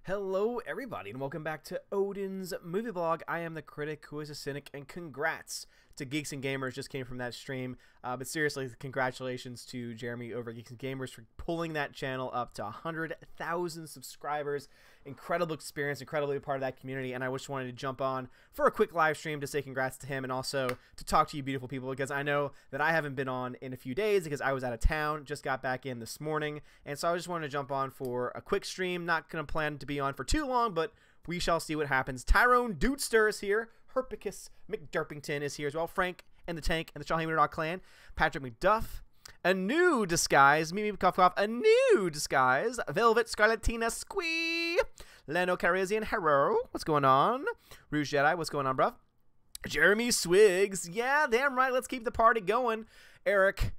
Hello everybody and welcome back to Odin's Movie Blog. I am the critic who is a cynic, and congrats to Geeks and Gamers, just came from that stream. But seriously, congratulations to Jeremy over at Geeks and Gamers for pulling that channel up to 100,000 subscribers. Incredible experience, incredibly a part of that community, and I just wanted to jump on for a quick live stream to say congrats to him and also to talk to you beautiful people, because I know that I haven't been on in a few days because I was out of town, just got back in this morning, and so I just wanted to jump on for a quick stream. Not going to plan to be on for too long, but we shall see what happens. Tyrone Dudester is here. Herpicus McDurpington is here as well. Frank and the Tank and the Shawheeman clan. Patrick McDuff. A new disguise. Mimi Cough Cough. A new disguise. Velvet Scarlatina Squee. Leno Carizian Hero. What's going on? Rouge Jedi. What's going on, bruv? Jeremy Swigs. Yeah, damn right. Let's keep the party going. Eric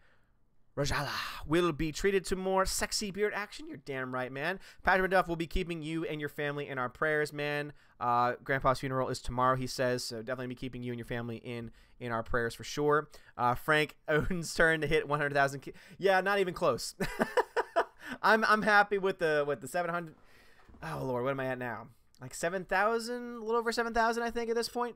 Rajala will be treated to more sexy beard action. You're damn right, man. Patrick McDuff will be keeping you and your family in our prayers, man. Grandpa's funeral is tomorrow, he says, so definitely be keeping you and your family in our prayers for sure. Frank, Odin's turn to hit 100,000. Yeah, not even close. I'm happy with the 700. Oh Lord, what am I at now? Like 7,000, a little over 7,000, I think, at this point.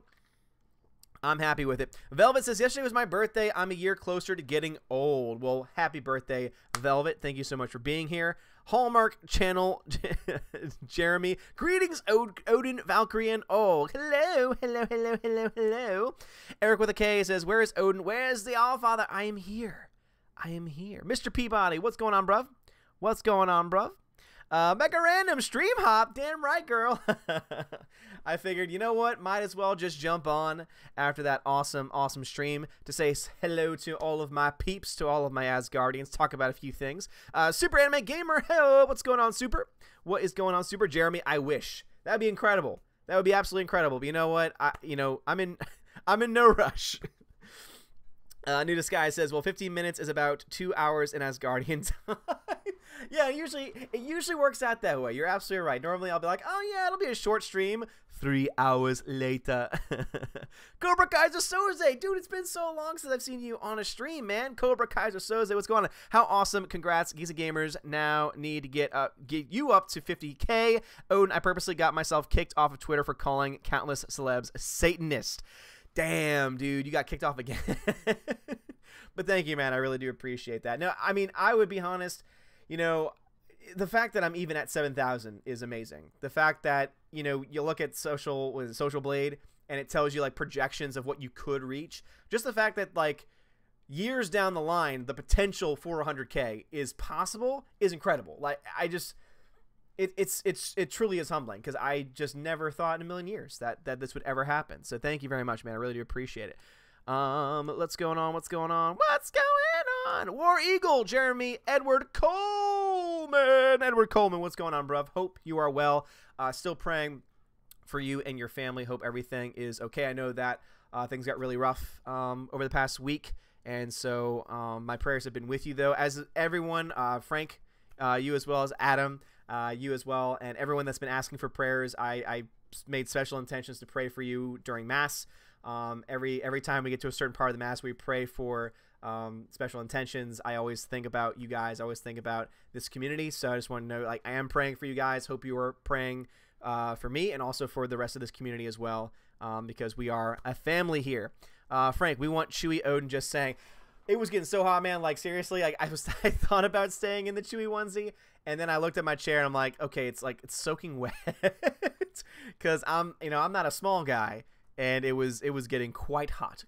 I'm happy with it. Velvet says, yesterday was my birthday. I'm a year closer to getting old. Well, happy birthday, Velvet. Thank you so much for being here. Hallmark Channel, Jeremy. Greetings, Odin, Valkyrie, and oh, hello, hello, hello, hello, hello. Eric with a K says, where is Odin? Where's the Allfather? I am here. I am here. Mr. Peabody, what's going on, bruv? What's going on, bruv? Mega Random Stream Hop, damn right, girl. I figured, you know what, might as well just jump on after that awesome stream to say hello to all of my peeps, to all of my Asgardians, talk about a few things. Super Anime Gamer, hello, what's going on, Super? What is going on, Super? Jeremy, I wish. That'd be incredible. That would be absolutely incredible. But you know what? I'm in no rush. New Disguise says, well, 15 minutes is about 2 hours in Asgardian time. Yeah, it usually works out that way. You're absolutely right. Normally, I'll be like, oh, yeah, it'll be a short stream. 3 hours later. Cobra Kaiser Soze. Dude, it's been so long since I've seen you on a stream, man. Cobra Kaiser Soze, what's going on? How awesome. Congrats. Geeks and Gamers now need to get you up to 50K. Odin, I purposely got myself kicked off of Twitter for calling countless celebs Satanist. Damn, dude, you got kicked off again. But thank you, man. I really do appreciate that. No, I mean, I would be honest, you know, the fact that I'm even at 7,000 is amazing. The fact that, you know, you look at Social Blade and it tells you like projections of what you could reach. Just the fact that like years down the line, the potential for 100K is possible is incredible. Like it truly is humbling, because I just never thought in a million years that this would ever happen. So thank you very much, man. I really do appreciate it. What's going on? What's going on? What's going on? War Eagle, Jeremy, Edward Coleman, what's going on, bruv? Hope you are well. Still praying for you and your family. Hope everything is okay. I know that things got really rough over the past week, and so my prayers have been with you, though, as everyone. Frank, you as well as Adam, you as well, and everyone that's been asking for prayers. I made special intentions to pray for you during Mass. Every time we get to a certain part of the Mass, we pray for special intentions. I always think about you guys. I always think about this community. So I just want to know, like, I am praying for you guys. Hope you are praying for me and also for the rest of this community as well, because we are a family here. Frank, we want Chewy Odin, just saying. It was getting so hot, man. Like, seriously, like, I thought about staying in the Chewy onesie, and then I looked at my chair and I'm like, okay, it's soaking wet, because I'm not a small guy. And it was getting quite hot.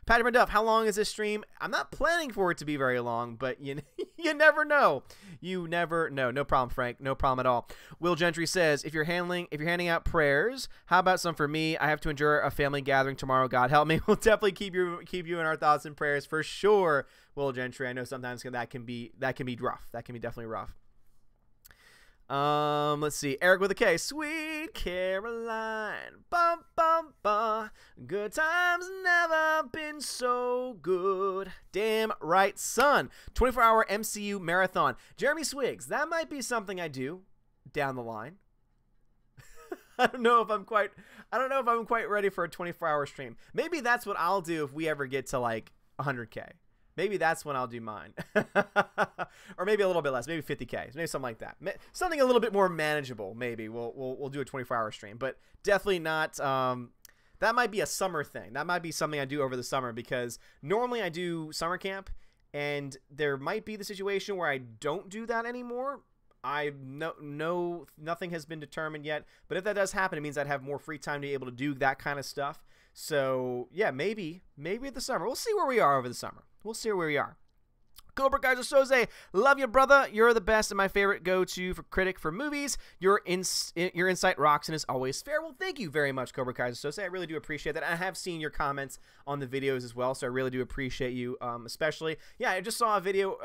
Patrick McDuff, how long is this stream? I'm not planning for it to be very long, but you never know. You never know. No problem, Frank. No problem at all. Will Gentry says, if you're handing out prayers, how about some for me? I have to endure a family gathering tomorrow. God help me. We'll definitely keep you in our thoughts and prayers for sure. Will Gentry, I know sometimes that can be rough. That can be definitely rough. Let's see. Eric with a K. Sweet Caroline. Bum, bum, bum. Good times never been so good. Damn right, son. 24-hour MCU marathon. Jeremy Swigs. That might be something I do down the line. I don't know if I'm quite ready for a 24-hour stream. Maybe that's what I'll do if we ever get to like 100K. maybe that's when I'll do mine. Or maybe a little bit less, maybe 50K, maybe something like that. Something a little bit more manageable. Maybe we'll do a 24-hour stream, but definitely not. That might be a summer thing. That might be something I do over the summer, because normally I do summer camp, and there might be the situation where I don't do that anymore. Nothing has been determined yet, but if that does happen, it means I'd have more free time to be able to do that kind of stuff. So yeah, maybe at the summer. We'll see where we are over the summer. We'll see where we are. Cobra Kaiser Soze, love you, brother. You're the best and my favorite go-to for critic for movies. Your insight rocks and is always fair. Well, thank you very much, Cobra Kaiser Soze. I really do appreciate that. I have seen your comments on the videos as well, so I really do appreciate you, especially. Yeah, I just saw a video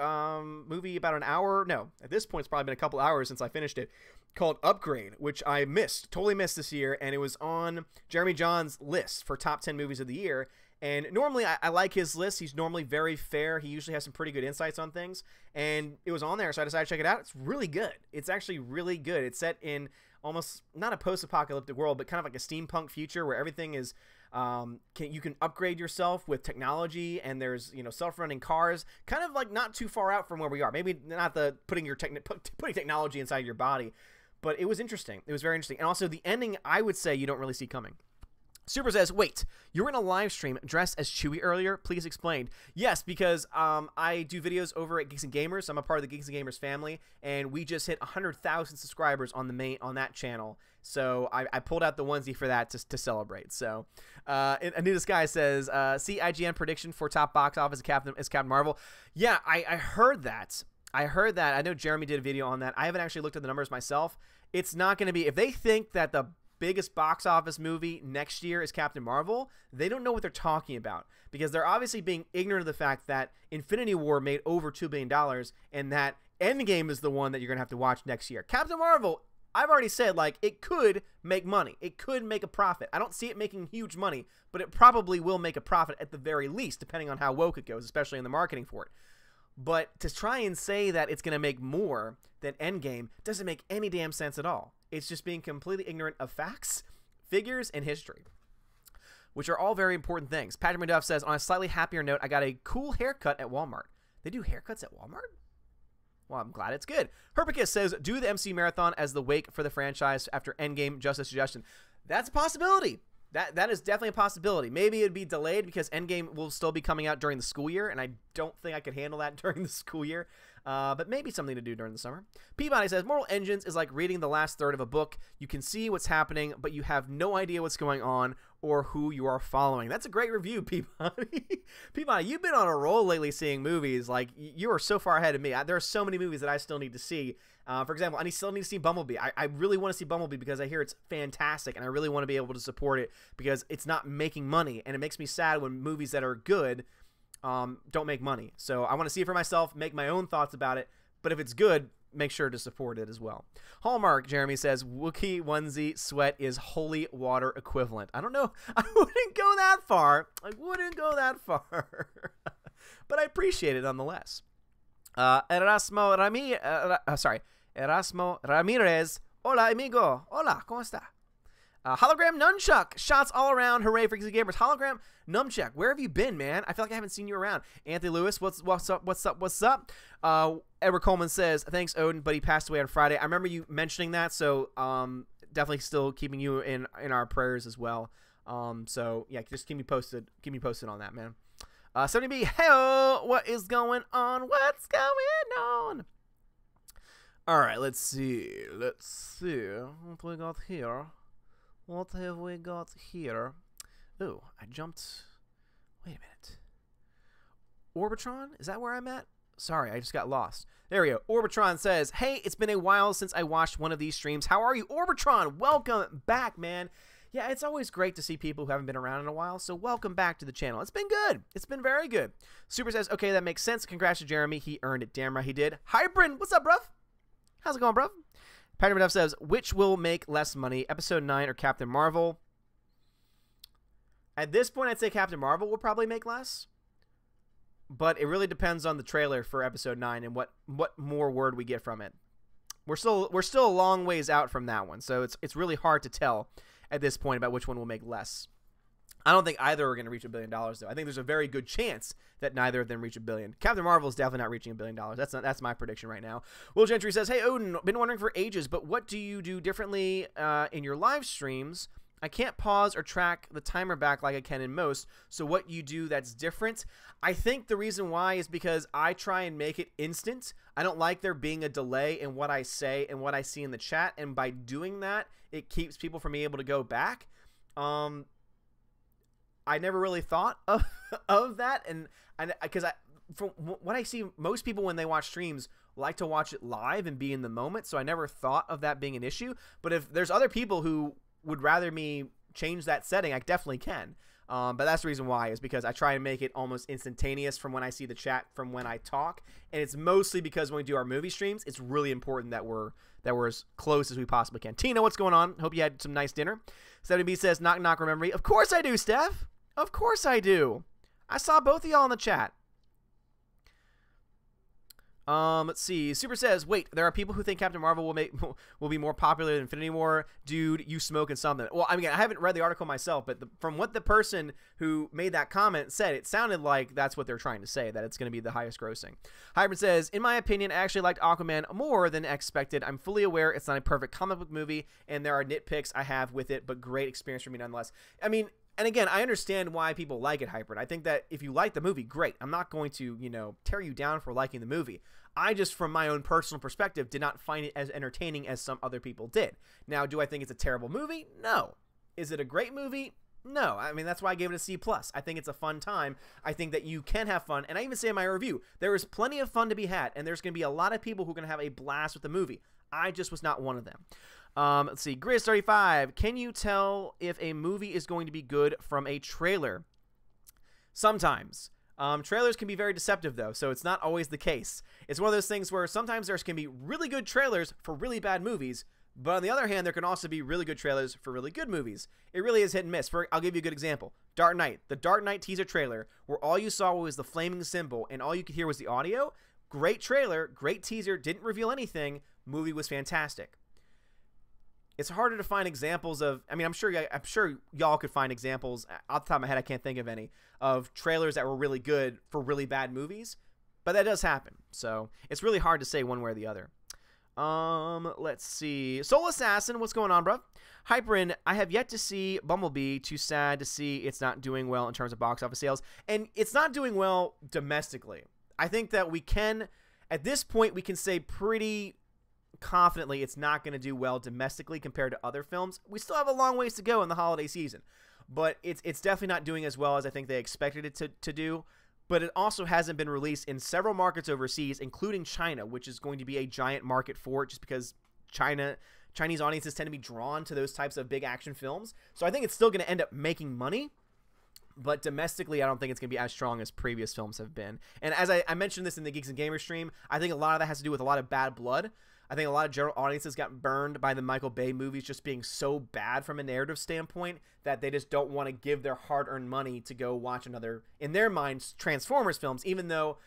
movie about an hour. No, at this point, it's probably been a couple hours since I finished it, called Upgrade, which I totally missed this year, and it was on Jeremy John's list for top 10 movies of the year. And normally, I like his list. He's normally very fair. He usually has some pretty good insights on things. And it was on there, so I decided to check it out. It's really good. It's actually really good. It's set in almost, not a post-apocalyptic world, but kind of like a steampunk future where everything is, you can upgrade yourself with technology, and there's, self-running cars, kind of like not too far out from where we are. Maybe not putting technology inside your body, but it was interesting. It was very interesting. And also the ending, I would say you don't really see coming. Super says, wait, you were in a live stream dressed as Chewie earlier? Please explain. Yes, because I do videos over at Geeks and Gamers. I'm a part of the Geeks and Gamers family, and we just hit 100,000 subscribers on that channel. So I pulled out the onesie for that to celebrate. So Anita Sky says, see IGN prediction for top box office as Captain Marvel. Yeah, I heard that. I know Jeremy did a video on that. I haven't actually looked at the numbers myself. It's not going to be, if they think that the biggest box office movie next year is Captain Marvel, they don't know what they're talking about, because they're obviously being ignorant of the fact that Infinity War made over $2 billion and that Endgame is the one that you're going to have to watch next year. Captain Marvel, I've already said, like, it could make money. It could make a profit. I don't see it making huge money, but it probably will make a profit at the very least, depending on how woke it goes, especially in the marketing for it. But to try and say that it's going to make more than Endgame doesn't make any damn sense at all. It's just being completely ignorant of facts, figures, and history, which are all very important things. Patrick McDuff says, on a slightly happier note, I got a cool haircut at Walmart. They do haircuts at Walmart? Well, I'm glad it's good. Herpicus says, do the MC Marathon as the wake for the franchise after Endgame, just a suggestion. That's a possibility. That is definitely a possibility. Maybe it'd be delayed because Endgame will still be coming out during the school year, and I don't think I could handle that during the school year. But maybe something to do during the summer. Peabody says, Mortal Engines is like reading the last third of a book. You can see what's happening, but you have no idea what's going on or who you are following. That's a great review, Peabody. Peabody, you've been on a roll lately seeing movies. Like, you are so far ahead of me. There are so many movies that I still need to see. For example, I still need to see Bumblebee. I really want to see Bumblebee because I hear it's fantastic, and I really want to be able to support it because it's not making money, and it makes me sad when movies that are good don't make money. So I want to see it for myself, make my own thoughts about it, but if it's good, make sure to support it as well. Hallmark, Jeremy says, Wookiee onesie sweat is holy water equivalent. I don't know. I wouldn't go that far. But I appreciate it nonetheless. Erasmo Ramirez. Hola, amigo. Hola, ¿cómo está? Hologram Nunchuck. Shots all around. Hooray for Geeks and Gamers. Hologram Nunchuck. Where have you been, man? I feel like I haven't seen you around. Anthony Lewis, what's up? Edward Coleman says, thanks, Odin, but he passed away on Friday. I remember you mentioning that, so definitely still keeping you in our prayers as well. So yeah, just keep me posted. Keep me posted on that, man. 70B, hey, what is going on? What's going on? All right, let's see. What we got here? What have we got here? Ooh, I jumped. Wait a minute. Orbitron? Is that where I'm at? Sorry, I just got lost. There we go. Orbitron says, hey, it's been a while since I watched one of these streams. How are you, Orbitron? Welcome back, man. Yeah, it's always great to see people who haven't been around in a while, so welcome back to the channel. It's been good. It's been very good. Super says, okay, that makes sense. Congrats to Jeremy. He earned it. Damn right he did. Hi, Bryn. What's up, bruv? How's it going, bruv? Patrick Duff says, which will make less money, Episode 9 or Captain Marvel? At this point, I'd say Captain Marvel will probably make less. But it really depends on the trailer for Episode 9 and what more word we get from it. We're still a long ways out from that one, so it's really hard to tell at this point about which one will make less. I don't think either are going to reach $1 billion, though. I think there's a very good chance that neither of them reach $1 billion. Captain Marvel is definitely not reaching $1 billion. That's my prediction right now. Will Gentry says, "Hey Odin, been wondering for ages, but what do you do differently in your live streams? I can't pause or track the timer back like I can in most. So what you do that's different?" I think the reason why is because I try and make it instant. I don't like there being a delay in what I say and what I see in the chat, and by doing that, it keeps people from being able to go back. I never really thought of that, and because from what I see, most people when they watch streams like to watch it live and be in the moment, so I never thought of that being an issue. But if there's other people who would rather me change that setting, I definitely can. But that's the reason why, is because I try and make it almost instantaneous from when I see the chat from when I talk, and it's mostly because when we do our movie streams, it's really important that we're as close as we possibly can. Tina, what's going on? Hope you had some nice dinner. 70B says, "Knock knock, remember me." Of course I do, Steph. Of course I do. I saw both of y'all in the chat. Let's see. Super says, "Wait, there are people who think Captain Marvel will be more popular than Infinity War. Dude, you smoking something." Well, I mean, I haven't read the article myself, but from what the person who made that comment said, it sounded like that's what they're trying to say, that it's going to be the highest grossing. Hybrid says, "In my opinion, I actually liked Aquaman more than expected. I'm fully aware it's not a perfect comic book movie, and there are nitpicks I have with it, but great experience for me nonetheless." I mean, and again, I understand why people like it, Hybrid. I think that if you like the movie, great. I'm not going to, tear you down for liking the movie. I just, from my own personal perspective, did not find it as entertaining as some other people did. Now, do I think it's a terrible movie? No. Is it a great movie? No. I mean, that's why I gave it a C+. I think it's a fun time. I think that you can have fun. And I even say in my review, there is plenty of fun to be had, and there's going to be a lot of people who are going to have a blast with the movie. I just was not one of them. Let's see. Grizz35, "Can you tell if a movie is going to be good from a trailer?" Sometimes. Trailers can be very deceptive, though, so it's not always the case. It's one of those things where sometimes there can be really good trailers for really bad movies, but on the other hand, there can also be really good trailers for really good movies. It really is hit and miss. I'll give you a good example. Dark Knight. The Dark Knight teaser trailer, where all you saw was the flaming symbol and all you could hear was the audio. Great trailer, great teaser, didn't reveal anything. Movie was fantastic. It's harder to find examples of, I mean, I'm sure y'all could find examples. Off the top of my head, I can't think of any, of trailers that were really good for really bad movies, but that does happen. So it's really hard to say one way or the other. Let's see. Soul Assassin, what's going on, bro? Hyperin, "I have yet to see Bumblebee. Too sad to see it's not doing well in terms of box office sales." And it's not doing well domestically. I think that we can, at this point, we can say pretty confidently it's not going to do well domestically compared to other films. We still have a long ways to go in the holiday season, but it's definitely not doing as well as I think they expected it to do. But it also hasn't been released in several markets overseas, including China, which is going to be a giant market for it, just because Chinese audiences tend to be drawn to those types of big action films. So I think it's still going to end up making money, but domestically, I don't think it's going to be as strong as previous films have been. And as I mentioned this in the Geeks and Gamers stream, I think a lot of that has to do with a lot of bad blood. I think a lot of general audiences got burned by the Michael Bay movies just being so bad from a narrative standpoint that they just don't want to give their hard-earned money to go watch another, in their minds, Transformers films, even though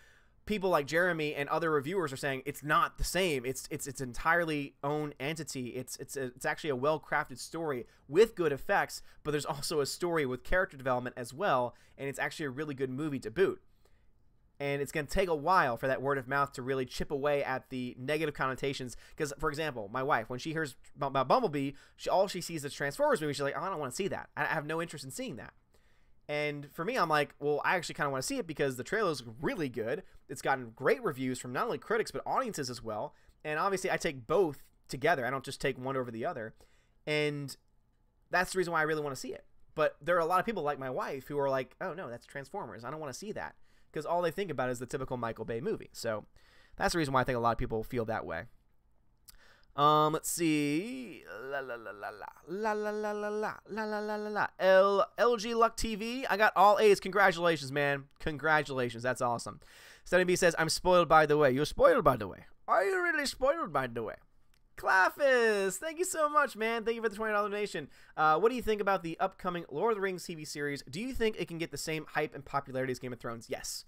people like Jeremy and other reviewers are saying it's not the same. It's entirely own entity. It's actually a well-crafted story with good effects, but there's also a story with character development as well, and it's actually a really good movie to boot. And it's going to take a while for that word of mouth to really chip away at the negative connotations. Because, for example, my wife, when she hears about Bumblebee, all she sees is Transformers movie. She's like, "Oh, I don't want to see that. I have no interest in seeing that." And for me, I'm like, well, I actually kind of want to see it because the trailer's really good. It's gotten great reviews from not only critics, but audiences as well. And obviously, I take both together. I don't just take one over the other. And that's the reason why I really want to see it. But there are a lot of people like my wife who are like, "Oh, no, that's Transformers. I don't want to see that." Because all they think about is the typical Michael Bay movie. So that's the reason why I think a lot of people feel that way. Let's see. LG Luck TV. I got all A's. Congratulations, man. Congratulations. That's awesome. Study B says, "I'm spoiled by the way." You're spoiled by the way. Are you really spoiled by the way? Claffus, thank you so much, man. Thank you for the $20 donation. What do you think about the upcoming Lord of the Rings TV series? Do you think it can get the same hype and popularity as Game of Thrones? Yes,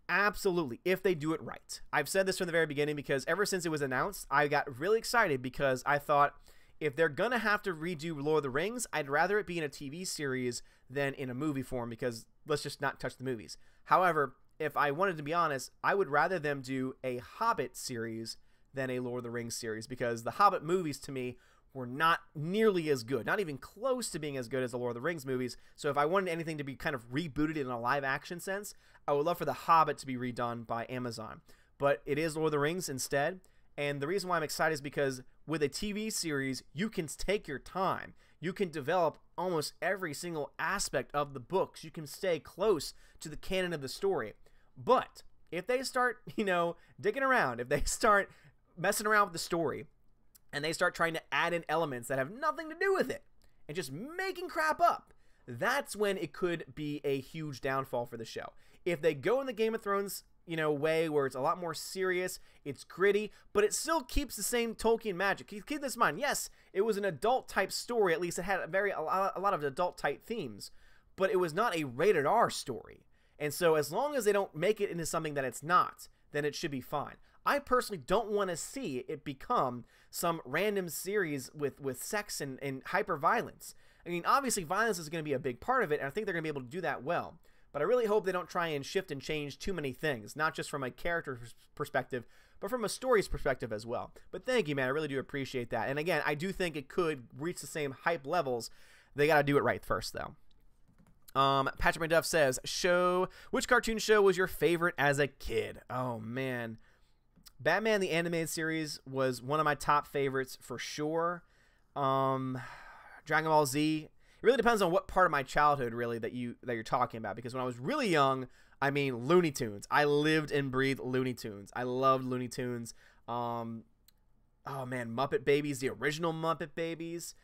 absolutely, if they do it right. I've said this from the very beginning because ever since it was announced, I got really excited because I thought if they're going to have to redo Lord of the Rings, I'd rather it be in a TV series than in a movie form, because let's just not touch the movies. However, if I wanted to be honest, I would rather them do a Hobbit series than a Lord of the Rings series, because the Hobbit movies to me were not nearly as good, not even close to being as good as the Lord of the Rings movies. So if I wanted anything to be kind of rebooted in a live action sense, I would love for the Hobbit to be redone by Amazon. But it is Lord of the Rings instead. And the reason why I'm excited is because with a TV series, you can take your time. You can develop almost every single aspect of the books. You can stay close to the canon of the story. But if they start, digging around, if they start messing around with the story, and they start trying to add in elements that have nothing to do with it, and just making crap up, that's when it could be a huge downfall for the show. If they go in the Game of Thrones way where it's a lot more serious, it's gritty, but it still keeps the same Tolkien magic. Keep this in mind. Yes, it was an adult type story. At least it had a lot of adult type themes, but it was not a rated R story. And so as long as they don't make it into something that it's not, then it should be fine. I personally don't want to see it become some random series with sex and hyper violence. I mean, obviously violence is going to be a big part of it, and I think they're going to be able to do that well. But I really hope they don't try and shift and change too many things, not just from a character perspective, but from a story's perspective as well. But thank you, man. I really do appreciate that. And again, I do think it could reach the same hype levels. They got to do it right first, though. Patrick McDuff says, which cartoon show was your favorite as a kid? Oh, man. Batman the Animated Series was one of my top favorites for sure. Dragon Ball Z. It really depends on what part of my childhood, really, that you're talking about. Because when I was really young, I mean, Looney Tunes. I lived and breathed Looney Tunes. I loved Looney Tunes. Oh, man, Muppet Babies, the original Muppet Babies.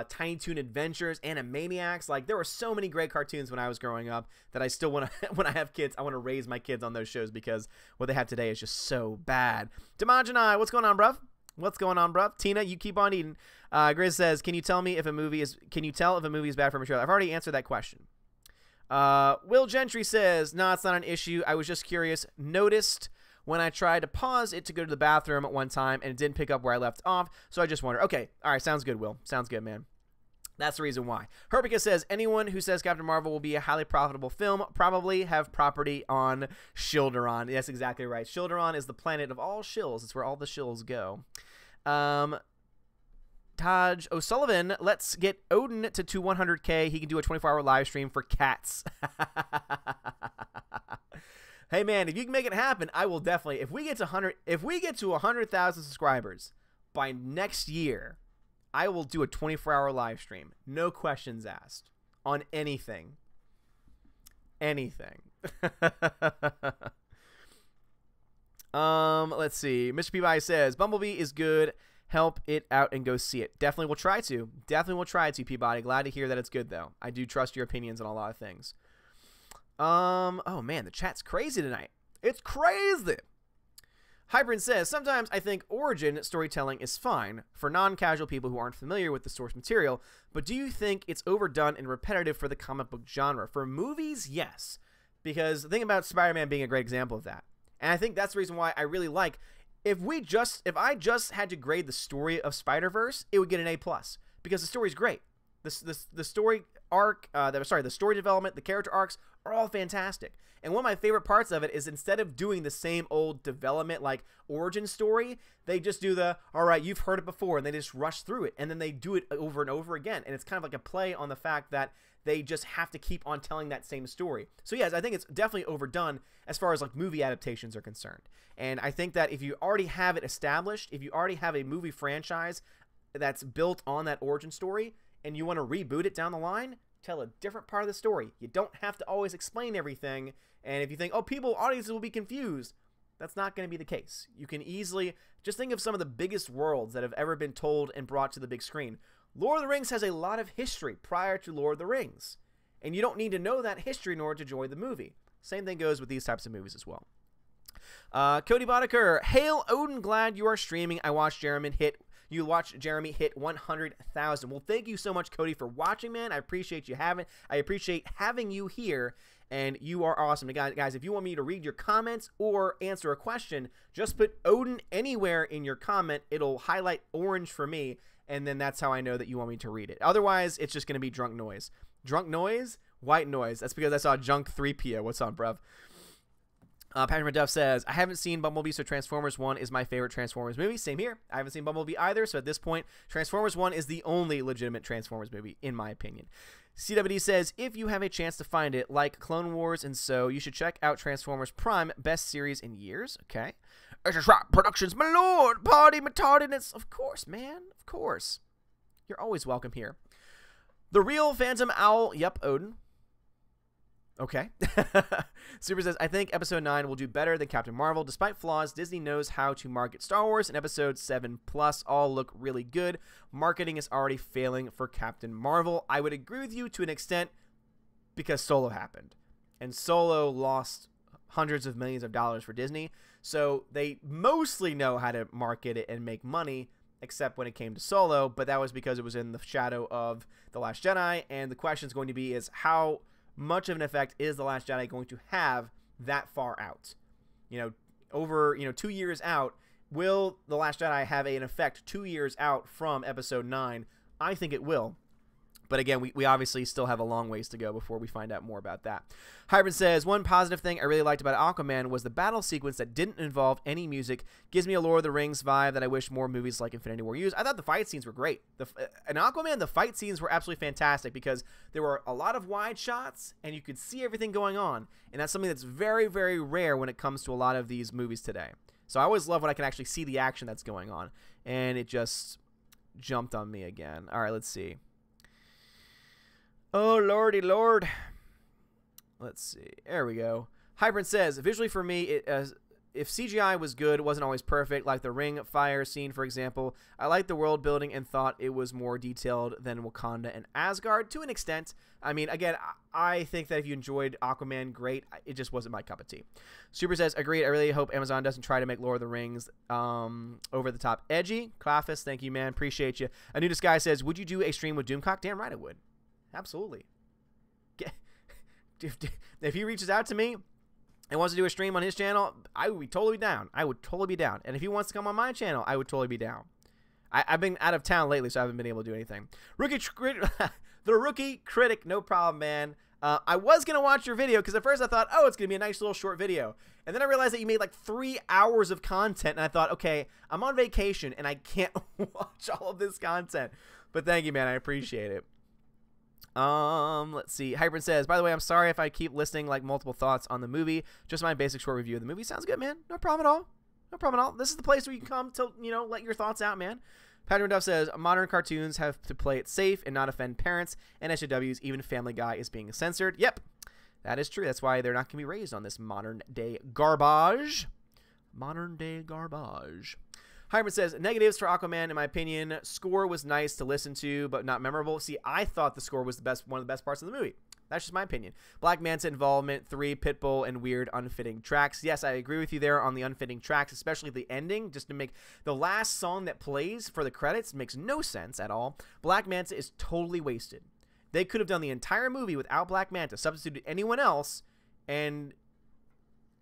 Tiny Toon Adventures, Animaniacs. Like, there were so many great cartoons when I was growing up that I still want to, when I have kids, I want to raise my kids on those shows, because what they have today is just so bad. Demongenai, what's going on, bruv? What's going on, bruv? Tina, you keep on eating. Grizz says, can you tell if a movie is bad for mature? I've already answered that question. Will Gentry says, no, it's not an issue. I was just curious. Noticed when I tried to pause it to go to the bathroom at one time, and it didn't pick up where I left off, so I just wondered. Okay, all right, sounds good, Will. Sounds good, man. That's the reason why. Herbicus says, anyone who says Captain Marvel will be a highly profitable film probably have property on Shilderon. Yes, exactly right. Shilderon is the planet of all shills. It's where all the shills go. Taj O'Sullivan, let's get Odin to 100K. He can do a 24-hour live stream for cats. Hey man, if you can make it happen, I will definitely. If we get to 100,000 subscribers by next year, I will do a 24-hour live stream. No questions asked on anything. Anything. Let's see. Mr. Peabody says, Bumblebee is good. Help it out and go see it. Definitely will try to. Definitely will try to, Peabody. Glad to hear that it's good, though. I do trust your opinions on a lot of things. Oh, man, the chat's crazy tonight. It's crazy. Hybrid says, sometimes I think origin storytelling is fine for non-casual people who aren't familiar with the source material, but do you think it's overdone and repetitive for the comic book genre? For movies, yes. Because the thing about Spider-Man being a great example of that. And I think that's the reason why I really like, if I just had to grade the story of Spider-Verse, it would get an A+, because the story's great. The story arc, the story development, the character arcs are all fantastic. And one of my favorite parts of it is, instead of doing the same old development, like origin story, they just do all right, you've heard it before, and they just rush through it, and then they do it over and over again. And it's kind of like a play on the fact that they just have to keep on telling that same story. So yes, I think it's definitely overdone as far as like movie adaptations are concerned. And I think that if you already have it established, if you already have a movie franchise that's built on that origin story, and you want to reboot it down the line, tell a different part of the story. You don't have to always explain everything. And if you think, oh, audiences will be confused, that's not going to be the case. You can easily just think of some of the biggest worlds that have ever been told and brought to the big screen. Lord of the Rings has a lot of history prior to Lord of the Rings, and you don't need to know that history in order to enjoy the movie. Same thing goes with these types of movies as well. Cody Boddicker, hail Odin, glad you are streaming. I watched Jeremy hit 100,000. Well, thank you so much, Cody, for watching, man. I appreciate you having you here, and you are awesome. And guys, if you want me to read your comments or answer a question, just put Odin anywhere in your comment. It'll highlight orange for me, and then that's how I know that you want me to read it. Otherwise, it's just going to be drunk noise. Drunk noise, white noise. That's because I saw Junk 3PO. What's up, bruv? Patrick McDuff says, I haven't seen Bumblebee, so Transformers 1 is my favorite Transformers movie. Same here. I haven't seen Bumblebee either, so at this point, Transformers 1 is the only legitimate Transformers movie, in my opinion. CWD says, if you have a chance to find it, like Clone Wars and so, you should check out Transformers Prime, best series in years. Okay. Extra Shot Productions, my lord, party, my tardiness. Of course, man. Of course. You're always welcome here. The Real Phantom Owl. Yep, Odin. Okay. Super says, I think Episode 9 will do better than Captain Marvel. Despite flaws, Disney knows how to market Star Wars, and Episode 7 Plus all look really good. Marketing is already failing for Captain Marvel. I would agree with you to an extent because Solo happened. And Solo lost hundreds of millions of dollars for Disney. So they mostly know how to market it and make money, except when it came to Solo. But that was because it was in the shadow of The Last Jedi. And the question is going to be is how much of an effect is The Last Jedi going to have that far out? Over 2 years out, will The Last Jedi have an effect 2 years out from Episode 9? I think it will. But again, we obviously still have a long ways to go before we find out more about that. Hybrid says, one positive thing I really liked about Aquaman was the battle sequence that didn't involve any music. Gives me a Lord of the Rings vibe that I wish more movies like Infinity War use. I thought the fight scenes were great. In Aquaman, the fight scenes were absolutely fantastic because there were a lot of wide shots and you could see everything going on. And that's something that's very, very rare when it comes to a lot of these movies today. So I always love when I can actually see the action that's going on. And it just jumped on me again. All right, let's see. Oh, lordy lord. Let's see. There we go. Hybrid says, visually for me, if CGI was good, it wasn't always perfect, like the ring fire scene, for example. I liked the world building and thought it was more detailed than Wakanda and Asgard to an extent. I mean, again, I think that if you enjoyed Aquaman, great. It just wasn't my cup of tea. Super says, agreed. I really hope Amazon doesn't try to make Lord of the Rings over the top edgy. Clafus, thank you, man. Appreciate you. A New Disguise says, would you do a stream with Doomcock? Damn right I would. Absolutely. If he reaches out to me and wants to do a stream on his channel, I would be totally down. I would totally be down. And if he wants to come on my channel, I would totally be down. I've been out of town lately, so I haven't been able to do anything. The Rookie Critic, no problem, man. I was going to watch your video because at first I thought, oh, it's going to be a nice little short video. And then I realized that you made like 3 hours of content, and I thought, okay, I'm on vacation, and I can't watch all of this content. But thank you, man. I appreciate it. Let's see. Hybrid says, by the way, I'm sorry if I keep listing like multiple thoughts on the movie. Just my basic short review of the movie. Sounds good, man. No problem at all. No problem at all. This is the place where you can come to, let your thoughts out, man. Patrick Duff says, modern cartoons have to play it safe and not offend parents and SJWs. Even Family Guy is being censored. Yep, that is true. That's why they're not going to be raised on this modern day garbage. Modern day garbage. Hybrid says, negatives for Aquaman, in my opinion. Score was nice to listen to, but not memorable. See, I thought the score was one of the best parts of the movie. That's just my opinion. Black Manta involvement, 3, Pitbull, and weird unfitting tracks. Yes, I agree with you there on the unfitting tracks, especially the ending. Just to make the last song that plays for the credits makes no sense at all. Black Manta is totally wasted. They could have done the entire movie without Black Manta, substituted anyone else, and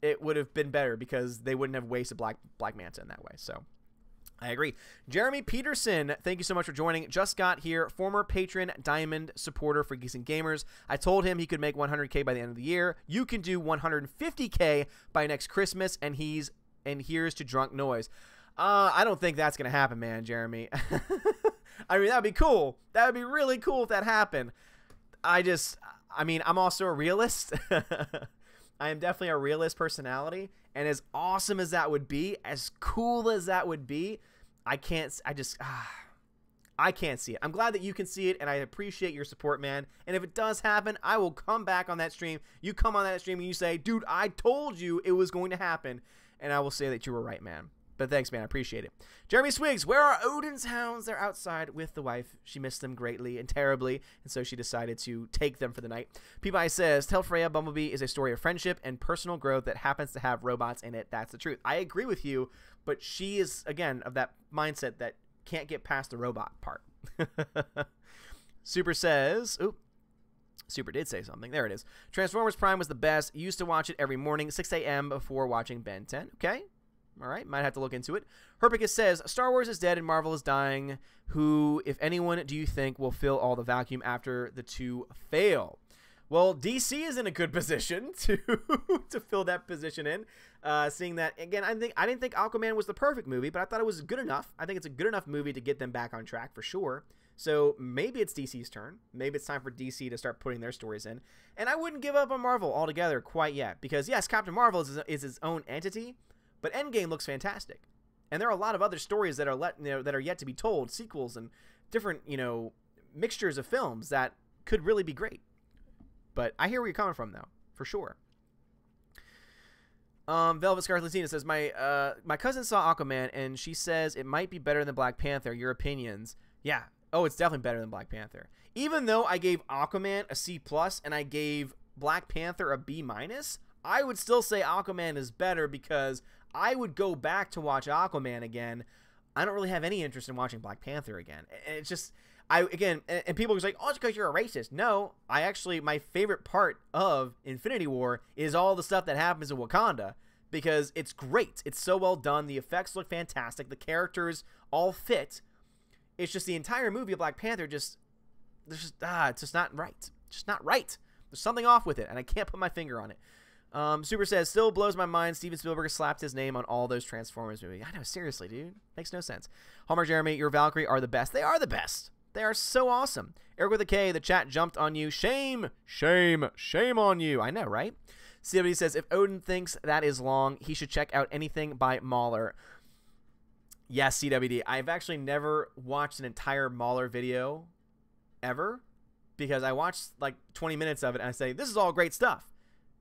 it would have been better because they wouldn't have wasted Black Manta in that way. So I agree. Jeremy Peterson, thank you so much for joining. Just got here. Former patron, diamond supporter for Geeks and Gamers. I told him he could make 100K by the end of the year. You can do 150K by next Christmas, and here's to drunk noise. I don't think that's going to happen, man, Jeremy. I mean, that would be cool. That would be really cool if that happened. I'm also a realist. I am definitely a realist personality, and as awesome as that would be, as cool as that would be, I can't see it. I'm glad that you can see it, and I appreciate your support, man. And if it does happen, I will come back on that stream. You come on that stream and you say, dude, I told you it was going to happen, and I will say that you were right, man. But thanks, man. I appreciate it. Jeremy Swiggs, where are Odin's hounds? They're outside with the wife. She missed them greatly and terribly, and so she decided to take them for the night. Peabody says, tell Freya Bumblebee is a story of friendship and personal growth that happens to have robots in it. That's the truth. I agree with you, but she is, again, of that mindset that can't get past the robot part. Super says, oop. Super did say something. There it is. Transformers Prime was the best. Used to watch it every morning, 6 a.m. before watching Ben 10. Okay. All right, might have to look into it. Herpicus says, Star Wars is dead and Marvel is dying. Who, if anyone, do you think will fill all the vacuum after the two fail? Well, DC is in a good position to fill that position in. Seeing that, again, I didn't think Aquaman was the perfect movie, but I thought it was good enough. I think it's a good enough movie to get them back on track for sure. So maybe it's DC's turn. Maybe it's time for DC to start putting their stories in. And I wouldn't give up on Marvel altogether quite yet. Because, yes, Captain Marvel is its own entity, but Endgame looks fantastic. And there are a lot of other stories that are that are yet to be told, sequels and different, mixtures of films that could really be great. But I hear where you're coming from, though, for sure. Velvet Scarlet Latina says, my cousin saw Aquaman, and she says it might be better than Black Panther. Your opinions? Yeah. Oh, it's definitely better than Black Panther. Even though I gave Aquaman a C+ and I gave Black Panther a B-, I would still say Aquaman is better because I would go back to watch Aquaman again. I don't really have any interest in watching Black Panther again. And it's just, and people are like, oh, it's because you're a racist. No, my favorite part of Infinity War is all the stuff that happens in Wakanda because it's great. It's so well done. The effects look fantastic. The characters all fit. It's just the entire movie of Black Panther it's just not right. Just not right. There's something off with it, and I can't put my finger on it. Super says, still blows my mind Steven Spielberg slapped his name on all those Transformers movies. I know, seriously, dude. Makes no sense. Hallmark Jeremy, your Valkyrie are the best. They are the best. They are so awesome. Eric with a K, the chat jumped on you. Shame, shame, shame on you. I know, right? CWD says, if Odin thinks that is long, he should check out anything by Mahler. Yes, CWD. I've actually never watched an entire Mahler video ever because I watched like 20 minutes of it and I say, this is all great stuff.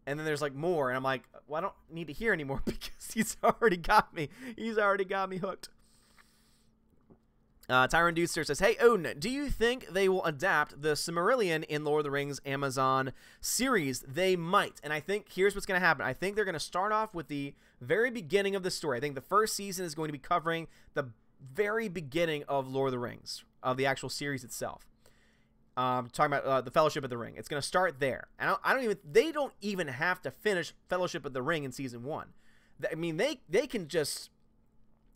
And then there's like more and I'm like, well, I don't need to hear anymore because he's already got me. He's already got me hooked. Tyron Dudester says, hey, Odin, do you think they will adapt the Silmarillion in Lord of the Rings Amazon series? They might. And I think here's what's going to happen. I think they're going to start off with the very beginning of the story. I think the first season is going to be covering the very beginning of Lord of the Rings, of the actual series itself. Talking about the Fellowship of the Ring. It's going to start there. And they don't even have to finish Fellowship of the Ring in season 1. I mean, they can just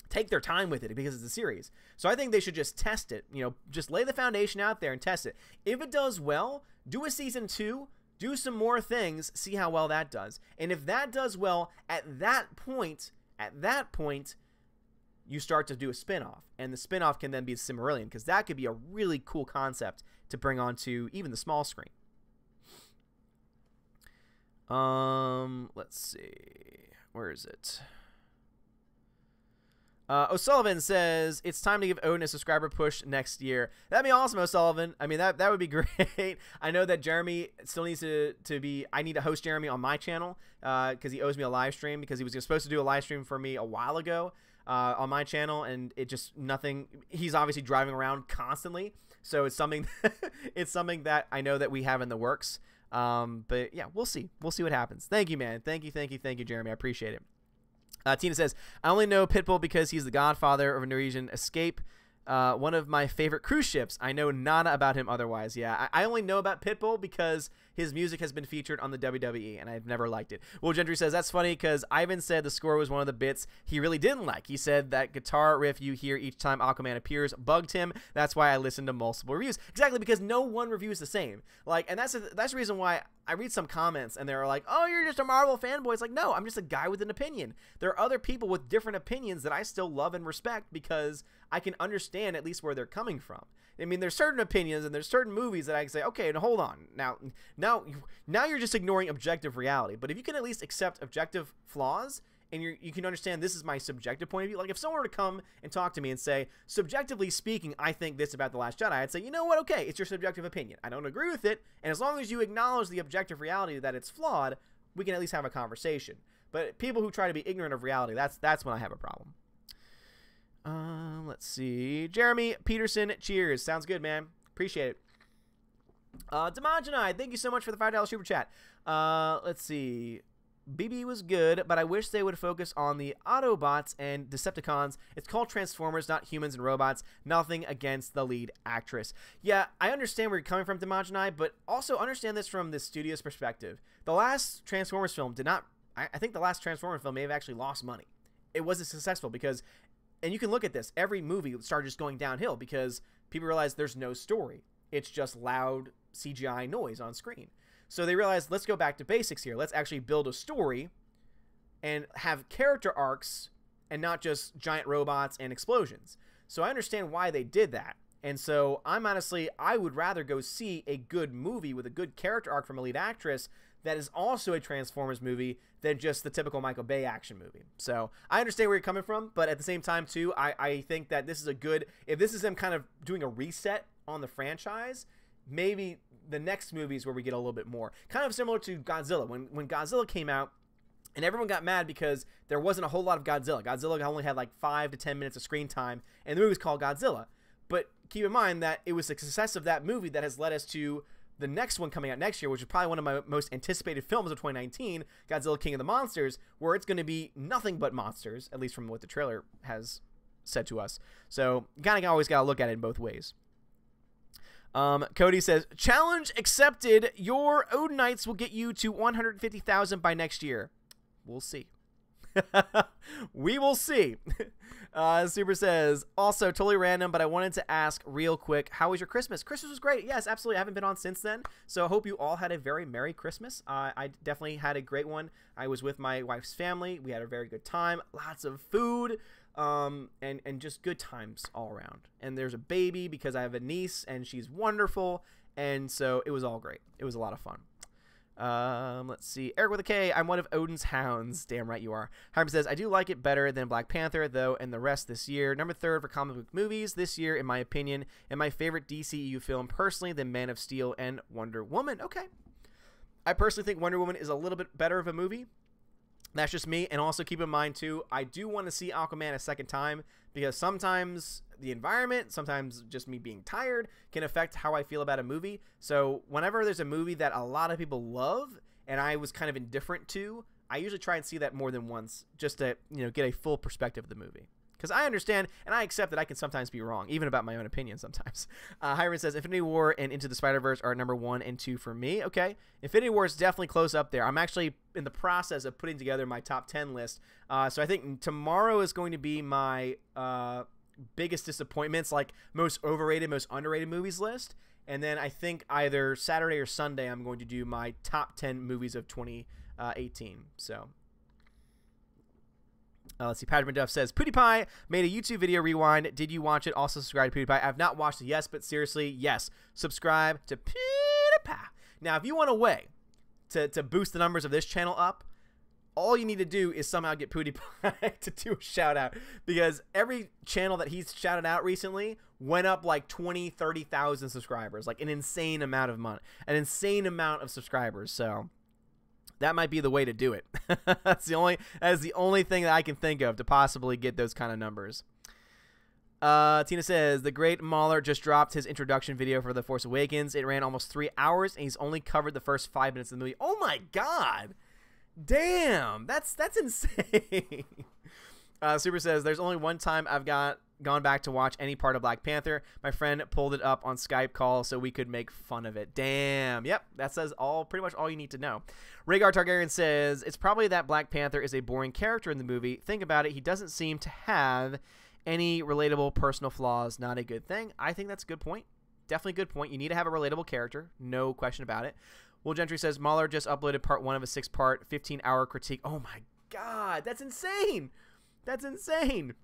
take their time with it because it's a series. So I think they should just test it. Just lay the foundation out there and test it. If it does well, do a season 2, do some more things, see how well that does. And if that does well, at that point, you start to do a spinoff. And the spinoff can then be Silmarillion because that could be a really cool concept to bring onto even the small screen. Let's see. Where is it? O'Sullivan says, it's time to give Odin a subscriber push next year. That'd be awesome, O'Sullivan. I mean, that would be great. I know that Jeremy still needs to be, I need to host Jeremy on my channel because he owes me a live stream because he was supposed to do a live stream for me a while ago on my channel and it just nothing. He's obviously driving around constantly. So it's something, it's something that I know that we have in the works. But yeah, we'll see. We'll see what happens. Thank you, man. Thank you, Jeremy. I appreciate it. Tina says, I only know Pitbull because he's the godfather of a Norwegian escape. One of my favorite cruise ships. I know nada about him otherwise. Yeah, I only know about Pitbull because his music has been featured on the WWE, and I've never liked it. Will Gentry says, that's funny because Ivan said the score was one of the bits he really didn't like. He said that guitar riff you hear each time Aquaman appears bugged him. That's why I listened to multiple reviews. Exactly, because no one review is the same. And that's the reason why I read some comments, and they're like, oh, you're just a Marvel fanboy. It's like, no, I'm just a guy with an opinion. There are other people with different opinions that I still love and respect because I can understand at least where they're coming from. I mean, there's certain opinions and there's certain movies that I can say, okay, now hold on. Now you're just ignoring objective reality. But if you can at least accept objective flaws and you can understand this is my subjective point of view. Like if someone were to come and talk to me and say, subjectively speaking, I think this about The Last Jedi, I'd say, you know what? Okay, it's your subjective opinion. I don't agree with it. And as long as you acknowledge the objective reality that it's flawed, we can at least have a conversation. But people who try to be ignorant of reality, that's when I have a problem. Let's see. Jeremy Peterson, cheers. Sounds good, man. Appreciate it. Demogenai, thank you so much for the $5 super chat. Let's see. BB was good, but I wish they would focus on the Autobots and Decepticons. It's called Transformers, not humans and robots. Nothing against the lead actress. Yeah, I understand where you're coming from, Demogenai, but also understand this from the studio's perspective. The last Transformers film did not... I think the last Transformers film may have actually lost money. it wasn't successful because, and you can look at this, every movie started just going downhill because people realized there's no story. It's just loud CGI noise on screen. So they realized, let's go back to basics here. Let's actually build a story and have character arcs and not just giant robots and explosions. So I understand why they did that. And so I would rather go see a good movie with a good character arc from a lead actress that is also a Transformers movie than just the typical Michael Bay action movie. So I understand where you're coming from, but at the same time too, I think that this is a good, if this is them kind of doing a reset on the franchise, maybe the next movie is where we get a little bit more. Kind of similar to Godzilla. When Godzilla came out, and everyone got mad because there wasn't a whole lot of Godzilla. Godzilla only had like 5 to 10 minutes of screen time, and the movie was called Godzilla. But keep in mind that it was the success of that movie that has led us to the next one coming out next year, which is probably one of my most anticipated films of 2019, Godzilla King of the Monsters, where it's going to be nothing but monsters, at least from what the trailer has said to us. So you kind of always got to look at it in both ways. Cody says, challenge accepted. Your Odinites will get you to 150,000 by next year. We'll see. We will see. Super says, also totally random, but I wanted to ask real quick, how was your Christmas? Christmas was great. Yes, absolutely. I haven't been on since then. So I hope you all had a very Merry Christmas. I definitely had a great one. I was with my wife's family. We had a very good time. Lots of food. And just good times all around. And there's a baby because I have a niece and she's wonderful. And so it was all great. It was a lot of fun. Let's see. Eric with a K. I'm one of Odin's hounds. Damn right you are. Harm says, I do like it better than Black Panther, though, and the rest this year. Number 3 for comic book movies this year, in my opinion, and my favorite DCEU film personally than Man of Steel and Wonder Woman. Okay. I personally think Wonder Woman is a little bit better of a movie. That's just me. And also keep in mind, too, I do want to see Aquaman a second time because sometimes the environment, sometimes just me being tired can affect how I feel about a movie. So whenever there's a movie that a lot of people love and I was kind of indifferent to, I usually try and see that more than once just to, get a full perspective of the movie. Because I understand and I accept that I can sometimes be wrong, even about my own opinion sometimes. Hiram says, Infinity War and Into the Spider-Verse are number 1 and 2 for me. Okay. Infinity War is definitely close up there. I'm actually in the process of putting together my top 10 list. So I think tomorrow is going to be my biggest disappointments, like most overrated, most underrated movies list. And then I think either Saturday or Sunday, I'm going to do my top 10 movies of 2018. So... let's see. Patrick Duff says, PewDiePie made a YouTube video rewind. Did you watch it? Also subscribe to PewDiePie. I've not watched it, yes, but seriously, yes. Subscribe to PewDiePie. Now, if you want a way to boost the numbers of this channel up, all you need to do is somehow get PewDiePie to do a shout out, because every channel that he's shouted out recently went up like 20, 30,000 subscribers, like an insane amount of money, an insane amount of subscribers. So that might be the way to do it. That is the only thing that I can think of to possibly get those kind of numbers. Tina says, the great Mahler just dropped his introduction video for The Force Awakens. It ran almost 3 hours, and he's only covered the first 5 minutes of the movie. Oh my God. Damn. That's insane. Super says, there's only one time I've gone back to watch any part of Black Panther. My friend pulled it up on Skype call so we could make fun of it. Damn. Yep. That says pretty much all you need to know. Rhaegar Targaryen says, it's probably that Black Panther is a boring character in the movie. Think about it. He doesn't seem to have any relatable personal flaws. Not a good thing. I think that's a good point. Definitely a good point. You need to have a relatable character. No question about it. Will Gentry says, Mahler just uploaded part 1 of a 6-part, 15-hour critique. Oh my God. That's insane. That's insane.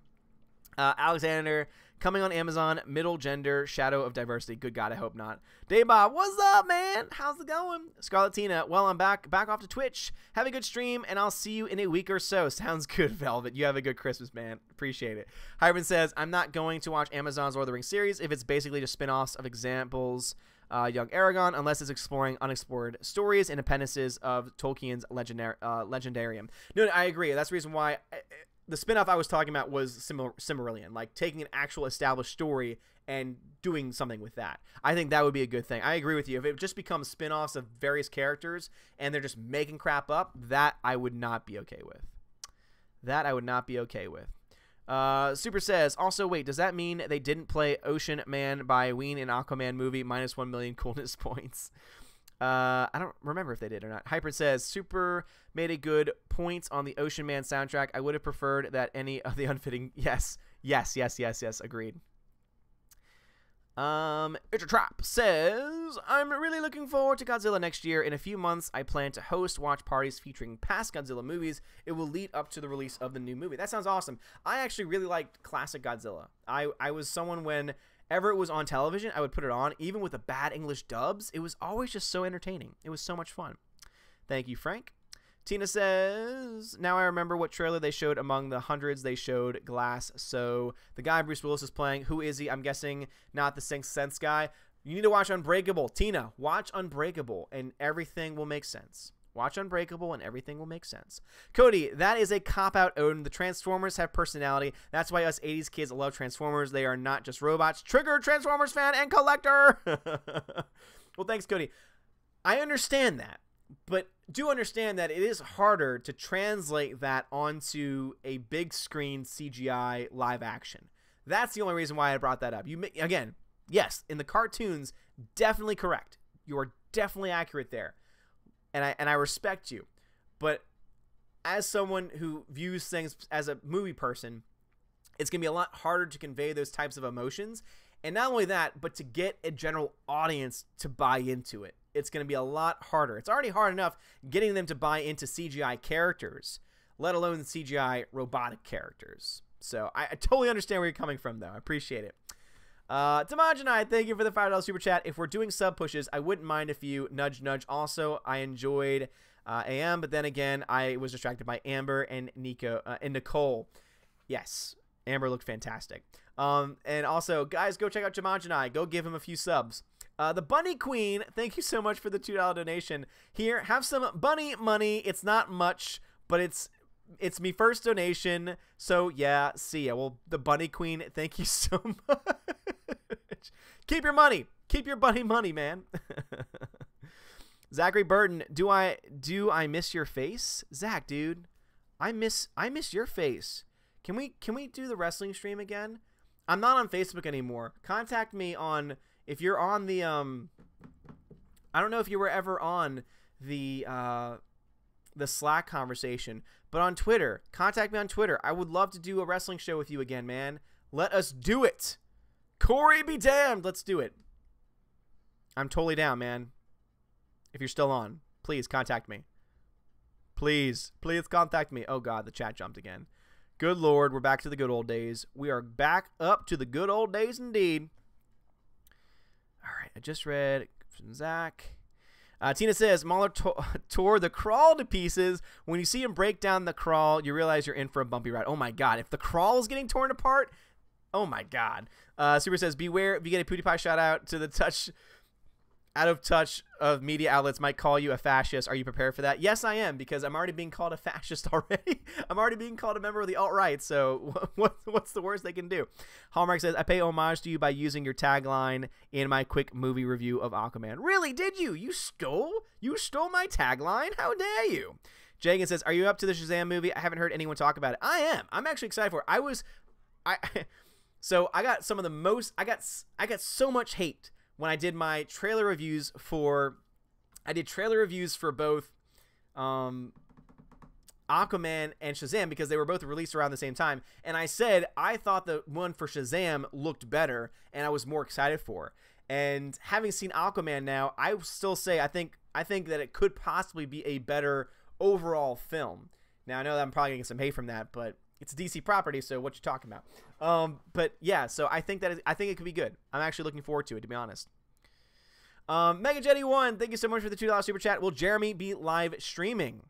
Alexander, coming on Amazon, middle gender, shadow of diversity. Good God, I hope not. Daybob, what's up, man? How's it going? Scarlettina, well, I'm back off to Twitch. Have a good stream, and I'll see you in a week or so. Sounds good, Velvet. You have a good Christmas, man. Appreciate it. Hyman says, I'm not going to watch Amazon's Lord of the Rings series if it's basically just spin-offs of examples, Young Aragon, unless it's exploring unexplored stories and appendices of Tolkien's Legendarium. No, I agree. That's the reason why... the spinoff I was talking about was Silmarillion, like taking an actual established story and doing something with that. I think that would be a good thing. I agree with you. If it just becomes spinoffs of various characters and they're just making crap up, that I would not be okay with. That I would not be okay with. Super says, also, wait, does that mean they didn't play Ocean Man by Ween in Aquaman movie? -1 million coolness points. I don't remember if they did or not. Hyper says, Super made a good point on the Ocean Man soundtrack. I would have preferred that any of the unfitting. Yes. Agreed. It's a Trap says, I'm really looking forward to Godzilla next year. In a few months, I plan to host watch parties featuring past Godzilla movies. It will lead up to the release of the new movie. That sounds awesome. I actually really liked classic Godzilla. I was someone whenever it was on television, I would put it on, even with the bad English dubs. It was always just so entertaining. It was so much fun. Thank you, Frank. Tina says, now I remember what trailer they showed among the hundreds they showed Glass. So the guy Bruce Willis is playing, who is he? I'm guessing not the Sixth Sense guy. You need to watch Unbreakable. Tina, watch Unbreakable and everything will make sense. Watch Unbreakable and everything will make sense. Cody, that is a cop-out, Odin. The Transformers have personality. That's why us 80s kids love Transformers. They are not just robots. Trigger Transformers fan and collector. Well, thanks, Cody. I understand that. But do understand that it is harder to translate that onto a big screen CGI live action. That's the only reason why I brought that up. Again, yes, in the cartoons, definitely correct. You are definitely accurate there. And I respect you. But as someone who views things as a movie person, it's going to be a lot harder to convey those types of emotions. And not only that, but to get a general audience to buy into it. It's going to be a lot harder. It's already hard enough getting them to buy into CGI characters, let alone CGI robotic characters. So I totally understand where you're coming from, though. I appreciate it. Tamajanai, thank you for the $5 super chat. If we're doing sub pushes, I wouldn't mind if you nudge. Also, I enjoyed AM, but then again, I was distracted by Amber and Nicole. Yes, Amber looked fantastic. And also, guys, go check out Tamajanai. Go give him a few subs. The Bunny Queen, thank you so much for the $2 donation. Here, have some bunny money. It's not much, but it's me first donation. So yeah, see ya. Well, the Bunny Queen, thank you so much. Keep your money. Keep your bunny money, man. Zachary Burton, do I miss your face? Zach, dude, I miss your face. Can we do the wrestling stream again? I'm not on Facebook anymore. Contact me on. If you're on the, I don't know if you were ever on the Slack conversation, but on Twitter, contact me on Twitter. I would love to do a wrestling show with you again, man. Let us do it. Corey be damned. Let's do it. I'm totally down, man. If you're still on, please contact me. Please contact me. Oh, God, the chat jumped again. Good Lord, we're back to the good old days. We are back up to the good old days indeed. All right, I just read from Zach. Tina says, Mahler tore the crawl to pieces. When you see him break down the crawl, you realize you're in for a bumpy ride. Oh, my God. If the crawl is getting torn apart, oh, my God. Super says, beware if you get a PewDiePie shout-out to the out of touch of media outlets might call you a fascist. Are you prepared for that? Yes, I am, because I'm already being called a fascist already. I'm already being called a member of the alt-right, so what's the worst they can do? Hallmark says, I pay homage to you by using your tagline in my quick movie review of Aquaman. Really? Did you? You stole my tagline? How dare you? Jagan says, are you up to the Shazam movie? I haven't heard anyone talk about it. I am. I'm actually excited for it. So I got some of the most, I got so much hate when I did my trailer reviews for, both Aquaman and Shazam because they were both released around the same time. And I said I thought the one for Shazam looked better and I was more excited for. And having seen Aquaman now, I still say I think that it could possibly be a better overall film. Now I know that I'm probably getting some hate from that, but it's a DC property, so what you talking about? But yeah, so I think it could be good. I'm actually looking forward to it, to be honest. Mega Jetty 1, thank you so much for the $2 super chat. Will Jeremy be live streaming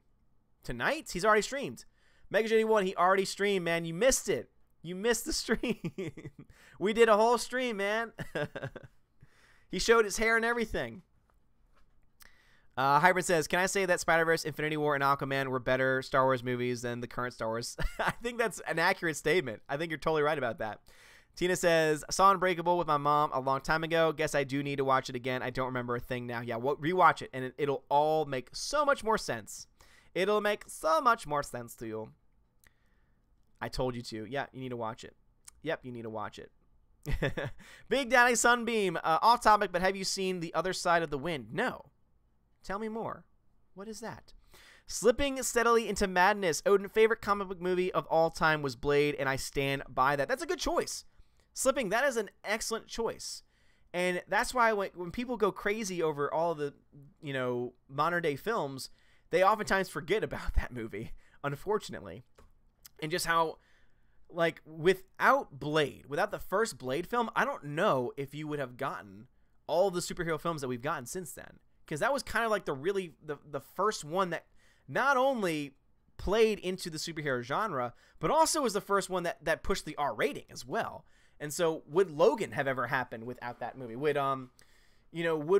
tonight? He's already streamed. Mega Jetty 1, he already streamed, man. You missed it. You missed the stream. We did a whole stream, man. He showed his hair and everything. Hybrid says, can I say that Spider-Verse, Infinity War, and Aquaman were better Star Wars movies than the current Star Wars? I think that's an accurate statement. I think you're totally right about that. Tina says, saw Unbreakable with my mom a long time ago. Guess I do need to watch it again. I don't remember a thing now. Yeah, rewatch it, and it'll all make so much more sense. It'll make so much more sense to you. I told you to. Yeah, you need to watch it. Yep, you need to watch it. Big Daddy Sunbeam, off topic, but have you seen The Other Side of the Wind? No. Tell me more. What is that? Slipping steadily into madness. Odin, favorite comic book movie of all time was Blade, and I stand by that. That's a good choice. Slipping, that is an excellent choice. And that's why when people go crazy over all the, modern day films, they oftentimes forget about that movie, unfortunately. And just how, like, without Blade, without the first Blade film, I don't know if you would have gotten all the superhero films that we've gotten since then. Because that was kind of like the first one that not only played into the superhero genre, but also was the first one that pushed the R rating as well. And so would Logan have ever happened without that movie? Would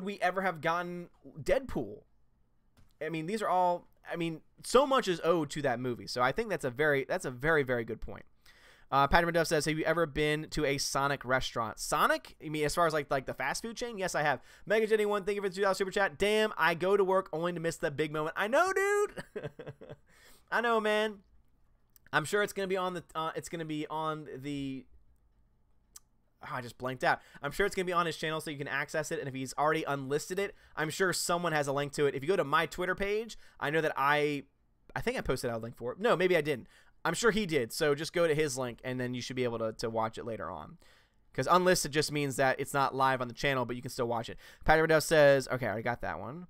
we ever have gotten Deadpool? I mean, these are all, so much is owed to that movie. So I think that's a very, very good point. Patrick McDuff says, have you ever been to a Sonic restaurant? Sonic? I mean, as far as like the fast food chain? Yes, I have. Mega Jenny 1, thank you for the $2 super chat. Damn, I go to work only to miss the big moment. I know, dude. I know, man. I'm sure it's gonna be on the, I just blanked out. I'm sure it's going to be on his channel so you can access it. And if he's already unlisted it, I'm sure someone has a link to it. If you go to my Twitter page, I know that I think I posted out a link for it. No, maybe I didn't. I'm sure he did. So just go to his link and then you should be able to watch it later on. Because unlisted just means that it's not live on the channel, but you can still watch it. Patrick Riddell says, okay, I already got that one.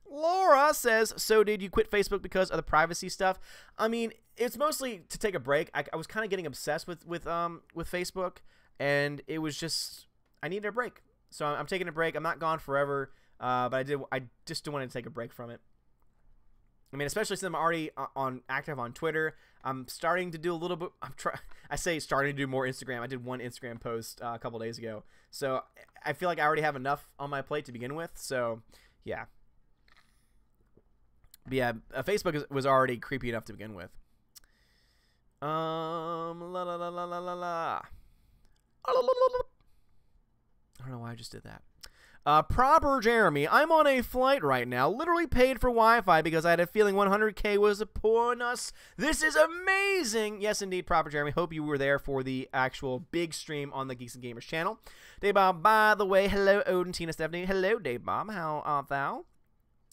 Laura says, so did you quit Facebook because of the privacy stuff? I mean, it's mostly to take a break. I was kind of getting obsessed with Facebook, and it was just, I needed a break. So I'm taking a break. I'm not gone forever, but I just wanted to take a break from it. I mean, especially since I'm already active on Twitter. I'm starting to do a little bit. I say starting to do more Instagram. I did one Instagram post a couple days ago. So I feel like I already have enough on my plate to begin with. So yeah. But yeah, Facebook was already creepy enough to begin with. I don't know why I just did that. Proper Jeremy, I'm on a flight right now, literally paid for Wi-Fi because I had a feeling 100K was upon us. This is amazing. Yes, indeed, Proper Jeremy. Hope you were there for the actual big stream on the Geeks and Gamers channel. Dave Bob, by the way, hello, Odin, Tina, Stephanie. Hello, Dave Bob. How art thou?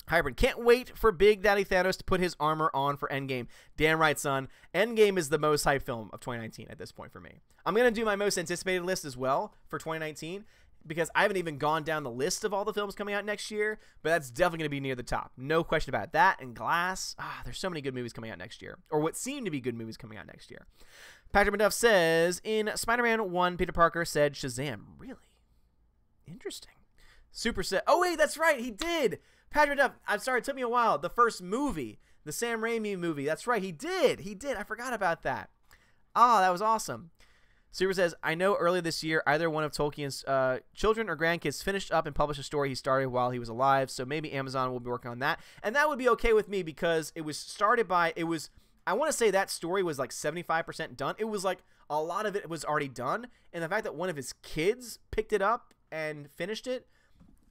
Hybrid, can't wait for Big Daddy Thanos to put his armor on for Endgame. Damn right, son. Endgame is the most hyped film of 2019 at this point for me. I'm going to do my most anticipated list as well for 2019 because I haven't even gone down the list of all the films coming out next year, but that's definitely going to be near the top. No question about it. That and Glass. There's so many good movies coming out next year, or what seem to be good movies coming out next year. Patrick McDuff says, in Spider-Man 1, Peter Parker said Shazam. Really? Interesting. Super said, oh wait, that's right, he did. Patrick Duff, I'm sorry, it took me a while. The first movie, the Sam Raimi movie. That's right, he did. I forgot about that. That was awesome. Super says, I know earlier this year, either one of Tolkien's children or grandkids finished up and published a story he started while he was alive, so maybe Amazon will be working on that. And that would be okay with me because it was started by, I want to say that story was like 75% done. It was like a lot of it was already done, and the fact that one of his kids picked it up and finished it,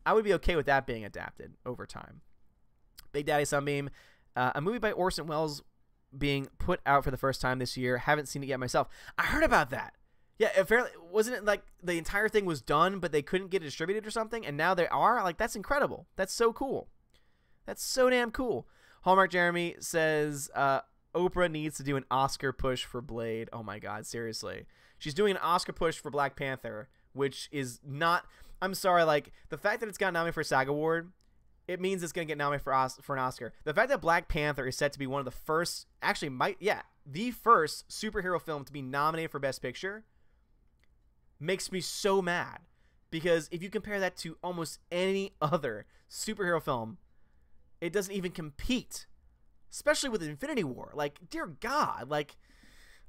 I would be okay with that being adapted over time. Big Daddy Sunbeam, a movie by Orson Welles being put out for the first time this year. Haven't seen it yet myself. I heard about that. Yeah, apparently, wasn't it like the entire thing was done, but they couldn't get it distributed or something, and now they are? Like, that's incredible. That's so cool. That's so damn cool. Hallmark Jeremy says, Oprah needs to do an Oscar push for Blade. Oh my God, seriously. She's doing an Oscar push for Black Panther, which is not... I'm sorry, like, the fact that it's got nominated for a SAG Award, it means it's going to get nominated for an Oscar. The fact that Black Panther is set to be one of the first, the first superhero film to be nominated for Best Picture makes me so mad. Because if you compare that to almost any other superhero film, it doesn't even compete. Especially with Infinity War. Like, dear God, like...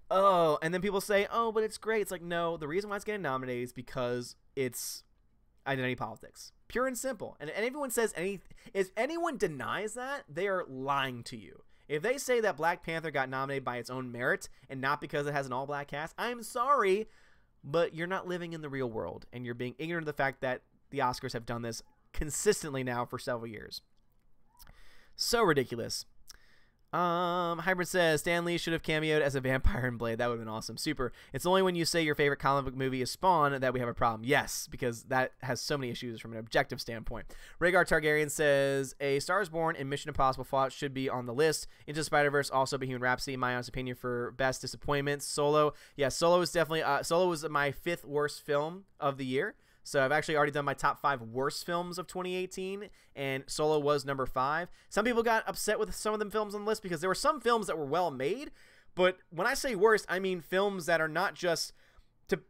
Oh, and then people say, oh, but it's great. It's like, no, the reason why it's getting nominated is because it's identity politics. Pure and simple. And anyone says if anyone denies that, they are lying to you. If they say that Black Panther got nominated by its own merit and not because it has an all-black cast, I'm sorry, but you're not living in the real world, and you're being ignorant of the fact that the Oscars have done this consistently now for several years. So ridiculous. Hybrid says Stan Lee should have cameoed as a vampire in Blade. That would have been awesome. Super. It's only when you say your favorite comic book movie is Spawn that we have a problem. Yes, because that has so many issues from an objective standpoint. Rhaegar Targaryen says A Star is Born and Mission Impossible Fallout should be on the list. Into the Spider-Verse, also Bohemian Rhapsody, my honest opinion for best disappointments. Solo. Yeah, Solo is definitely Solo was my 5th worst film of the year. So I've actually already done my top 5 worst films of 2018, and Solo was number 5. Some people got upset with some of them films on the list because there were some films that were well made, but when I say worst, I mean films that are not just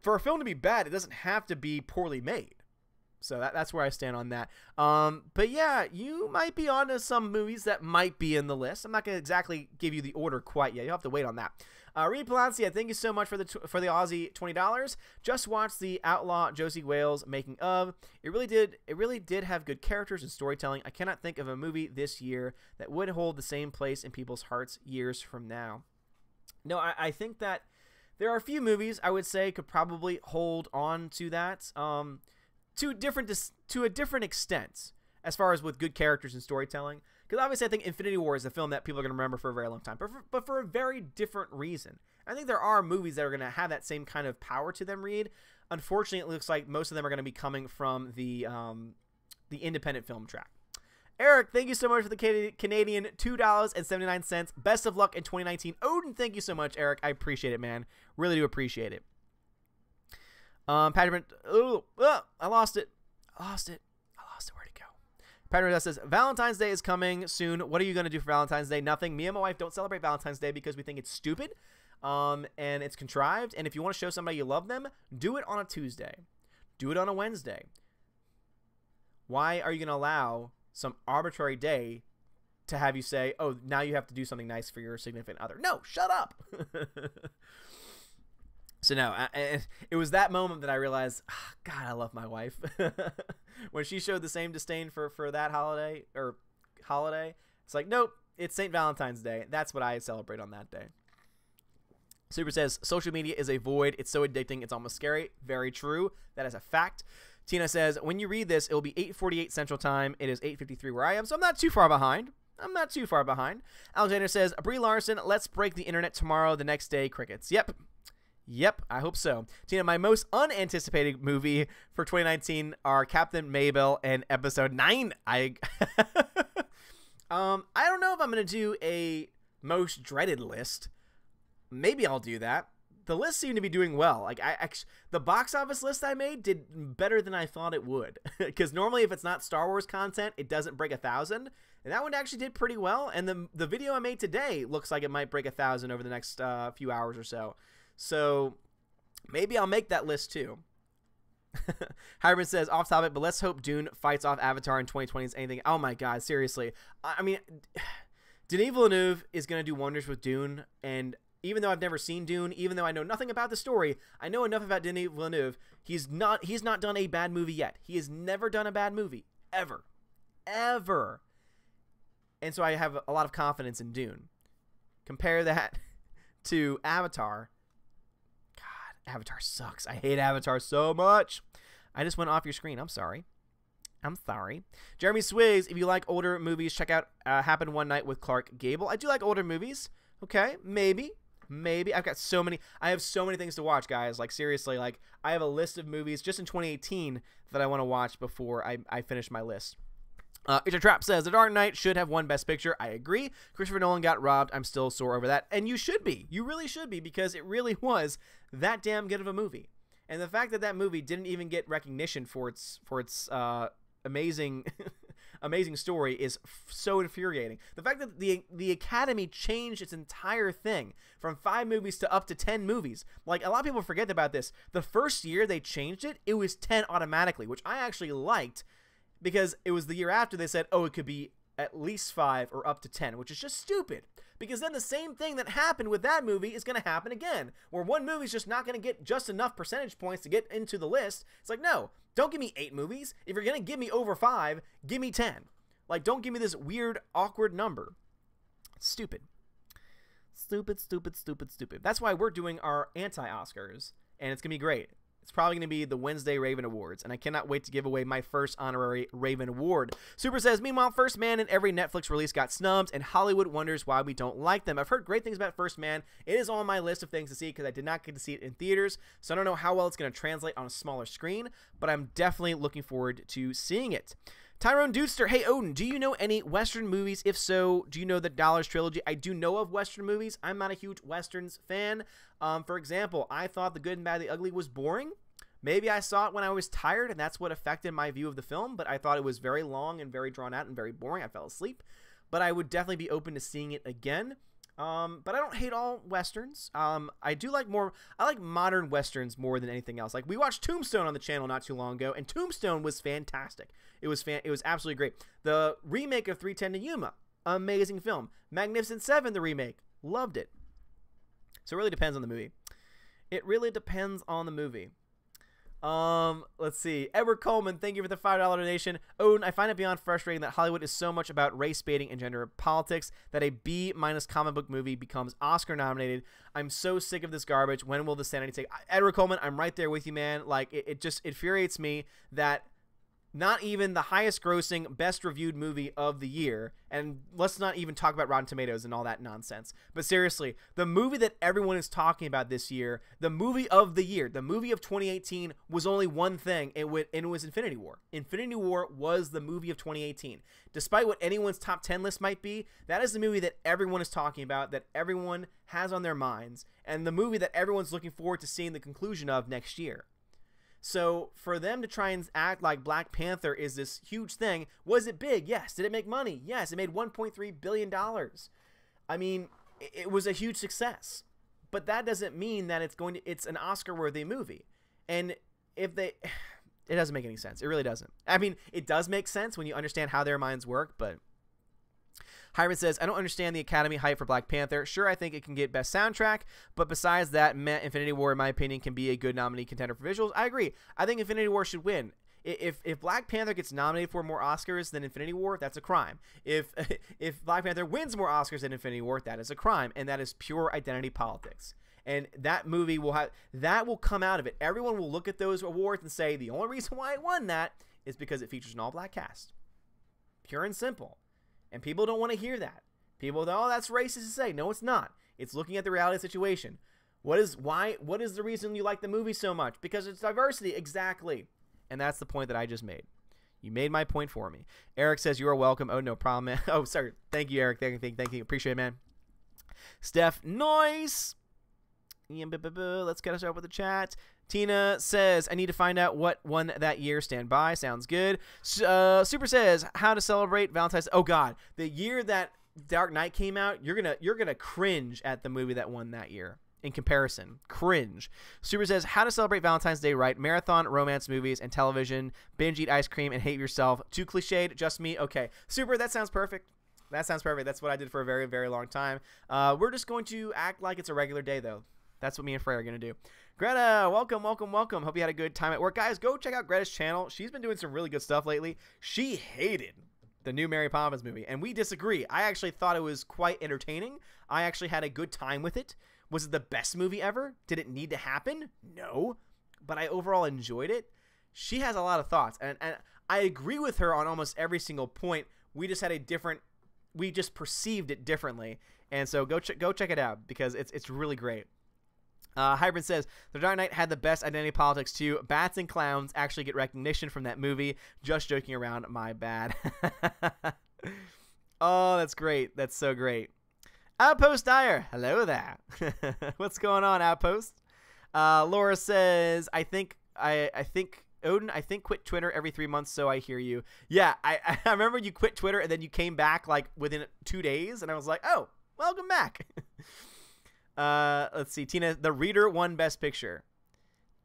for a film to be bad, it doesn't have to be poorly made. So that's where I stand on that. But yeah, you might be onto some movies that might be in the list. I'm not going to exactly give you the order quite yet. You'll have to wait on that. Reed Palancia, thank you so much for the Aussie $20. Just watched the Outlaw Josie Wales making of. It really did have good characters and storytelling. I cannot think of a movie this year that would hold the same place in people's hearts years from now. No, I think that there are a few movies I would say could probably hold on to that to a different extent as far as with good characters and storytelling. Because obviously I think Infinity War is a film that people are going to remember for a very long time, but for a very different reason. I think there are movies that are going to have that same kind of power to them, Reed. Unfortunately, it looks like most of them are going to be coming from the independent film track. Eric, thank you so much for the Canadian $2.79. Best of luck in 2019. Odin, thank you so much, Eric. I appreciate it, man. Really do appreciate it. Patrick, I lost it. Where'd it go? Patrick says, Valentine's Day is coming soon. What are you going to do for Valentine's Day? Nothing. Me and my wife don't celebrate Valentine's Day because we think it's stupid and it's contrived. And if you want to show somebody you love them, do it on a Tuesday. Do it on a Wednesday. Why are you going to allow some arbitrary day to have you say, oh, now you have to do something nice for your significant other? No, shut up. So no, it was that moment that I realized, God, I love my wife. When she showed the same disdain for that holiday, it's like, nope, it's St. Valentine's Day. That's what I celebrate on that day. Super says, social media is a void. It's so addicting. It's almost scary. Very true. That is a fact. Tina says, when you read this, it will be 8:48 Central Time. It is 8:53 where I am, so I'm not too far behind. Alexander says, Brie Larson, let's break the internet tomorrow, the next day, crickets. Yep, I hope so. Tina, my most unanticipated movie for 2019 are Captain Maybell and Episode 9. I don't know if I'm going to do a most dreaded list. Maybe I'll do that. The list seemed to be doing well. Like the box office list I made did better than I thought it would. Because normally if it's not Star Wars content, it doesn't break 1,000. And that one actually did pretty well. And the video I made today looks like it might break 1,000 over the next few hours or so. So maybe I'll make that list too. Hybrid says, off topic, but let's hope Dune fights off Avatar in 2020 is anything. Oh my God, seriously. I mean, Denis Villeneuve is going to do wonders with Dune. And even though I've never seen Dune, even though I know nothing about the story, I know enough about Denis Villeneuve. He's not done a bad movie yet. He has never done a bad movie. Ever. And so I have a lot of confidence in Dune. Compare that to Avatar. Avatar sucks. I hate Avatar so much. I just went off your screen. I'm sorry. Jeremy Swiggs, if you like older movies, check out Happened One Night with Clark Gable. I do like older movies. Okay, maybe. I've got so many. I have so many things to watch, guys. Like, seriously, like, I have a list of movies just in 2018 that I want to watch before I finish my list. It's a Trap says, The Dark Knight should have won Best Picture. I agree. Christopher Nolan got robbed. I'm still sore over that. And you should be. You really should be, because it really was that damn good of a movie. And the fact that that movie didn't even get recognition for its amazing amazing story is so infuriating. The fact that the Academy changed its entire thing from 5 movies to up to 10 movies. Like, a lot of people forget about this. The first year they changed it, it was 10 automatically, which I actually liked. Because it was the year after they said, oh, it could be at least 5 or up to 10, which is just stupid. Because then the same thing that happened with that movie is going to happen again, where one movie's just not going to get just enough percentage points to get into the list. It's like, no, don't give me 8 movies. If you're going to give me over 5, give me 10. Like, don't give me this weird, awkward number. It's stupid. Stupid. That's why we're doing our anti-Oscars, and it's going to be great. It's probably going to be the Wednesday Raven Awards, and I cannot wait to give away my first honorary Raven Award. Super says, meanwhile, First Man in every Netflix release got snubbed, and Hollywood wonders why we don't like them. I've heard great things about First Man. It is on my list of things to see because I did not get to see it in theaters, so I don't know how well it's going to translate on a smaller screen, but I'm definitely looking forward to seeing it. Tyrone Dudester, hey Odin, do you know any Western movies? If so, do you know the Dollars trilogy? I do know of Western movies. I'm not a huge Westerns fan. For example, I thought The Good and Bad, the Ugly was boring. Maybe I saw it when I was tired, and that's what affected my view of the film, but I thought it was very long and very drawn out and very boring. I fell asleep, but I would definitely be open to seeing it again. But I don't hate all Westerns. I like modern Westerns more than anything else. Like, we watched Tombstone on the channel not too long ago, and Tombstone was fantastic. It was absolutely great. The remake of 3:10 to Yuma, amazing film. Magnificent Seven, the remake, loved it. So it really depends on the movie. It really depends on the movie. Let's see. Edward Coleman, thank you for the $5 donation. Odin, I find it beyond frustrating that Hollywood is so much about race baiting and gender politics that a B- comic book movie becomes Oscar nominated. I'm so sick of this garbage. When will the sanity take? Edward Coleman, I'm right there with you, man. Like, it just infuriates me that not even the highest grossing, best reviewed movie of the year, and let's not even talk about Rotten Tomatoes and all that nonsense, but seriously, the movie that everyone is talking about this year, the movie of the year, the movie of 2018 was only one thing, and it was Infinity War. Infinity War was the movie of 2018. Despite what anyone's top 10 list might be, that is the movie that everyone is talking about, that everyone has on their minds, and the movie that everyone's looking forward to seeing the conclusion of next year. So for them to try and act like Black Panther is this huge thing, was it big? Yes. Did it make money? Yes. It made $1.3 billion. I mean, it was a huge success. But that doesn't mean that it's an Oscar-worthy movie. And it doesn't make any sense. It really doesn't. I mean, it does make sense when you understand how their minds work, but Hiram says, I don't understand the Academy hype for Black Panther. Sure, I think it can get best soundtrack, but besides that, Infinity War, in my opinion, can be a good nominee contender for visuals. I agree. I think Infinity War should win. If Black Panther gets nominated for more Oscars than Infinity War, that's a crime. If Black Panther wins more Oscars than Infinity War, that is a crime, and that is pure identity politics. And that movie will come out of it. Everyone will look at those awards and say the only reason why it won that is because it features an all-black cast. Pure and simple. And people don't want to hear that. People go, oh, that's racist to say. No, it's not. It's looking at the reality of the situation. What is the reason you like the movie so much? Because it's diversity. Exactly. And that's the point that I just made. You made my point for me. Eric says, you are welcome. Oh, no problem, man. Oh, sorry. Thank you, Eric. Thank you. Appreciate it, man. Steph, nice. Let's get us up with the chat. Tina says, I need to find out what won that year. Stand by. Sounds good. Super says, how to celebrate Valentine's. Oh, God. The year that Dark Knight came out, you're gonna cringe at the movie that won that year. In comparison. Cringe. Super says, how to celebrate Valentine's Day right. Marathon, romance movies, and television. Binge, eat ice cream, and hate yourself. Too cliched. Just me. Okay. Super, that sounds perfect. That sounds perfect. That's what I did for a very, very long time. We're just going to act like it's a regular day, though. That's what me and Freya are going to do. Greta, welcome. Hope you had a good time at work. Guys, go check out Greta's channel. She's been doing some really good stuff lately. She hated the new Mary Poppins movie, and we disagree. I actually thought it was quite entertaining. I actually had a good time with it. Was it the best movie ever? Did it need to happen? No. But I overall enjoyed it. She has a lot of thoughts, and I agree with her on almost every single point. We just perceived it differently. And so go check it out because it's really great. Hybrid says, The Dark Knight had the best identity politics too. Bats and clowns actually get recognition from that movie. Just joking around, my bad. Oh, that's great. That's so great. Outpost Dyer, hello there. What's going on, Outpost? Laura says, I think Odin, quit Twitter every 3 months, so I hear you. Yeah, I remember you quit Twitter and then you came back like within 2 days, and I was like, oh, welcome back. Let's see. Tina, The Reader won Best Picture.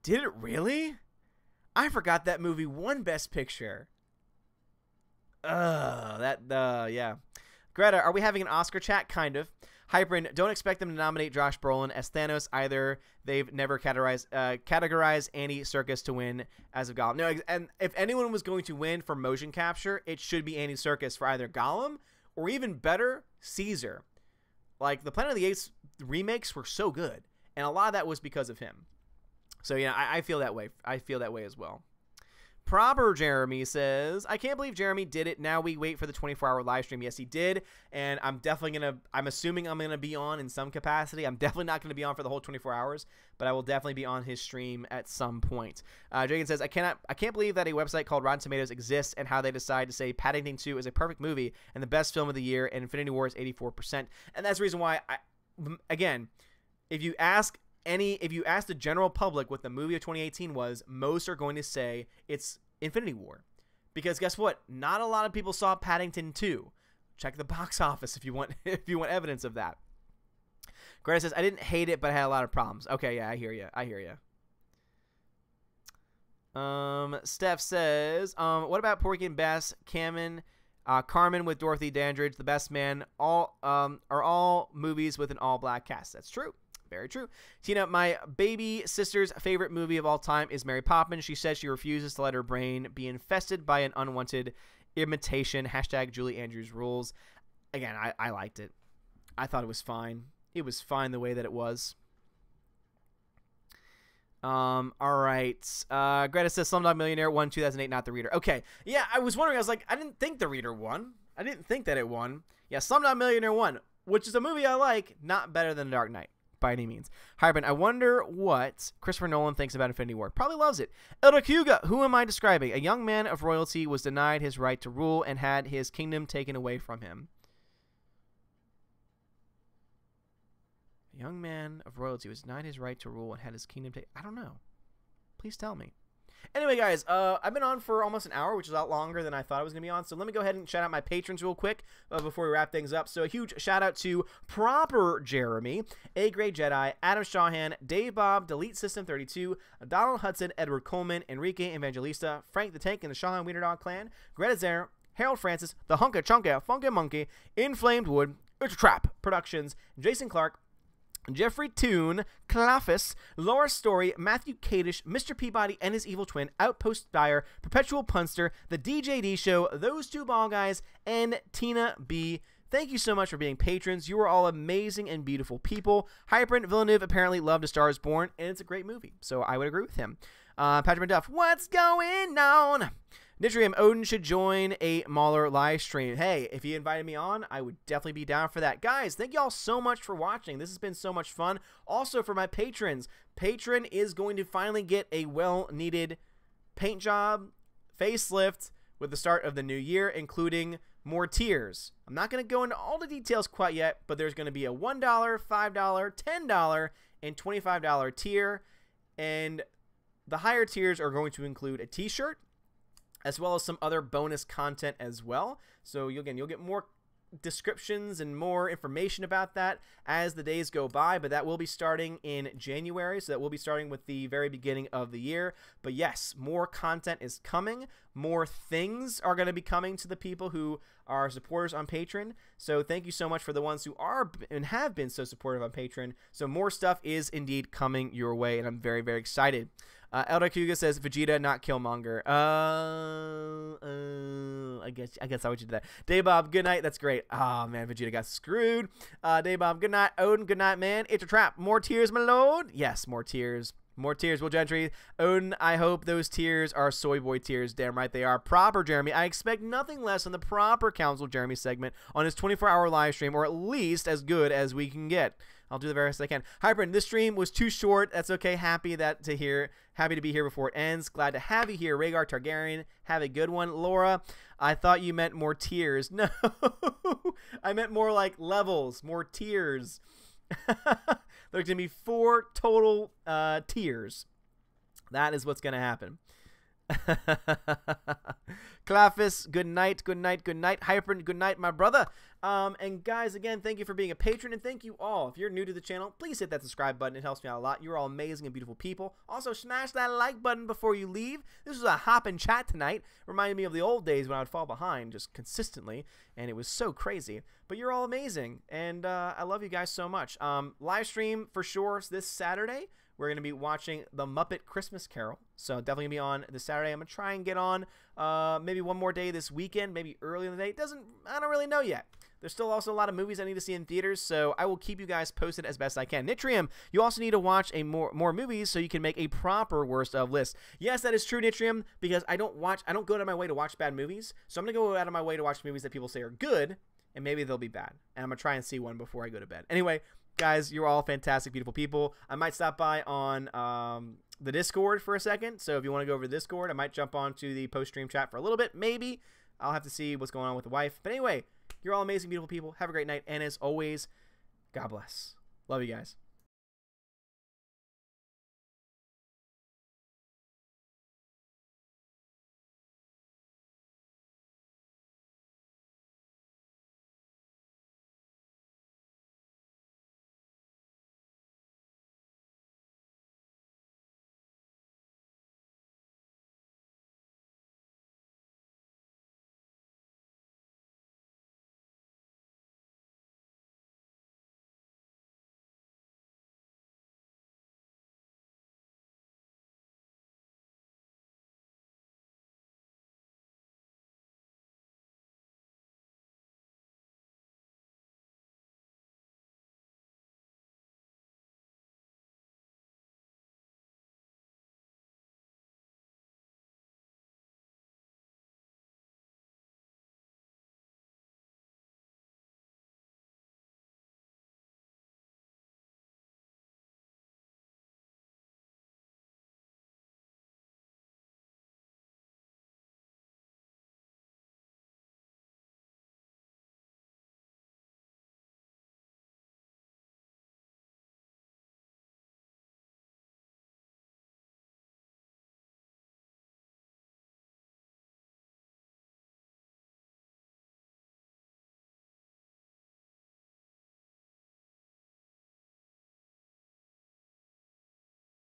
Did it really? I forgot that movie won Best Picture. Yeah. Greta, are we having an Oscar chat? Kind of. Hyperin, don't expect them to nominate Josh Brolin as Thanos either. They've never categorized Andy Serkis to win as of Gollum. No, and if anyone was going to win for motion capture, it should be Andy Serkis for either Gollum or even better, Caesar. Like, the Planet of the Apes remakes were so good, and a lot of that was because of him. So yeah, I feel that way. I feel that way as well. Proper Jeremy says, I can't believe Jeremy did it. Now we wait for the 24-hour live stream. Yes, he did. And I'm assuming I'm going to be on in some capacity. I'm definitely not going to be on for the whole 24 hours, but I will definitely be on his stream at some point. Jagan says, I can't believe that a website called Rotten Tomatoes exists and how they decide to say Paddington 2 is a perfect movie and the best film of the year and Infinity War is 84%. And that's the reason why, again, if you ask the general public what the movie of 2018 was, most are going to say it's Infinity War. Because guess what? Not a lot of people saw Paddington 2. Check the box office if you want evidence of that. Greta says, I didn't hate it, but I had a lot of problems. Okay, yeah, I hear you. Steph says, what about Porky and Bess, Carmen with Dorothy Dandridge, The Best Man, are all movies with an all-black cast. That's true. Very true. Tina, my baby sister's favorite movie of all time is Mary Poppins. She says she refuses to let her brain be infested by an unwanted imitation. # Julie Andrews rules. Again, I liked it. I thought it was fine. It was fine the way that it was. All right. Greta says Slumdog Millionaire won 2008, not The Reader. Okay. Yeah, I was wondering. I was like, I didn't think The Reader won. I didn't think that it won. Yeah, Slumdog Millionaire won, which is a movie I like, not better than Dark Knight. By any means. Harbin, I wonder what Christopher Nolan thinks about Infinity War. Probably loves it. Elder Kuga, who am I describing? A young man of royalty was denied his right to rule and had his kingdom taken away from him. A young man of royalty was denied his right to rule and had his kingdom taken... I don't know. Please tell me. Anyway, guys, I've been on for almost an hour, which is a lot longer than I thought I was going to be on. So let me go ahead and shout out my patrons real quick before we wrap things up. So a huge shout out to Proper Jeremy, A Grey Jedi, Adam Shawhan, Dave Bob, Delete System 32, Donald Hudson, Edward Coleman, Enrique Evangelista, Frank the Tank and the Shawhan Wiener Dog Clan, Greta Zer, Harold Francis, The Hunka Chunka, Funky Monkey, Inflamed Wood, Ultra Trap Productions, Jason Clark, Jeffrey Toon, Clafis, Laura Story, Matthew Kadish, Mr. Peabody and his evil twin, Outpost Dyer, Perpetual Punster, The DJD Show, Those Two Ball Guys, and Tina B. Thank you so much for being patrons. You are all amazing and beautiful people. Hyperint Villeneuve apparently loved A Star is Born, and it's a great movie, so I would agree with him. Patrick McDuff, what's going on? Nitrium, Odin should join a Mauler live stream. Hey, if he invited me on, I would definitely be down for that. Guys, thank y'all so much for watching. This has been so much fun. Also, for my patrons, Patron is going to finally get a well-needed paint job, facelift with the start of the new year, including more tiers. I'm not going to go into all the details quite yet, but there's going to be a $1, $5, $10, and $25 tier, and the higher tiers are going to include a t-shirt, as well as some other bonus content as well. So you'll get more descriptions and more information about that as the days go by, but that will be starting in January, so that will be starting with the very beginning of the year. But yes, more content is coming. More things are going to be coming to the people who are supporters on Patreon. So thank you so much for the ones who are and have been so supportive on Patreon. So more stuff is indeed coming your way, and I'm very, very excited. Elder Kuga says Vegeta, not Killmonger. I guess I would do that. Day Bob, good night. That's great. Oh man, Vegeta got screwed. Day Bob, good night. Odin, good night, man. It's a trap. More tears, my lord. Yes, more tears. More tears, Will Gentry. Odin, I hope those tears are soy boy tears. Damn right they are. Proper Jeremy, I expect nothing less than the Proper Counsel Jeremy segment on his 24-hour live stream, or at least as good as we can get. I'll do the very best I can. Hyperin, this stream was too short. That's okay. Happy to be here before it ends. Glad to have you here. Rhaegar Targaryen, have a good one. Laura, I thought you meant more tears. No, I meant more like levels, more tiers. There's going to be 4 total tiers. That is what's going to happen. Clafis, good night, good night, good night. Hyperin, good night, my brother. And guys, again, thank you for being a patron, and thank you all. If you're new to the channel, please hit that subscribe button. It helps me out a lot. You're all amazing and beautiful people. Also, smash that like button before you leave. This was a hoppin' chat tonight. Reminded me of the old days when I would fall behind just consistently, and it was so crazy. But you're all amazing, and I love you guys so much. Live stream for sure this Saturday. We're going to be watching The Muppet Christmas Carol. So definitely going to be on this Saturday. I'm going to try and get on maybe one more day this weekend, maybe early in the day. I don't really know yet. There's still also a lot of movies I need to see in theaters, so I will keep you guys posted as best I can. Nitrium, you also need to watch more movies so you can make a proper worst of list. Yes, that is true, Nitrium, because I don't go out of my way to watch bad movies, so I'm going to go out of my way to watch movies that people say are good, and maybe they'll be bad. And I'm going to try and see one before I go to bed. Anyway, guys, you're all fantastic, beautiful people. I might stop by on the Discord for a second, so if you want to go over to Discord, I might jump onto the post-stream chat for a little bit, maybe. I'll have to see what's going on with the wife. But anyway, you're all amazing, beautiful people. Have a great night. And as always, God bless. Love you guys.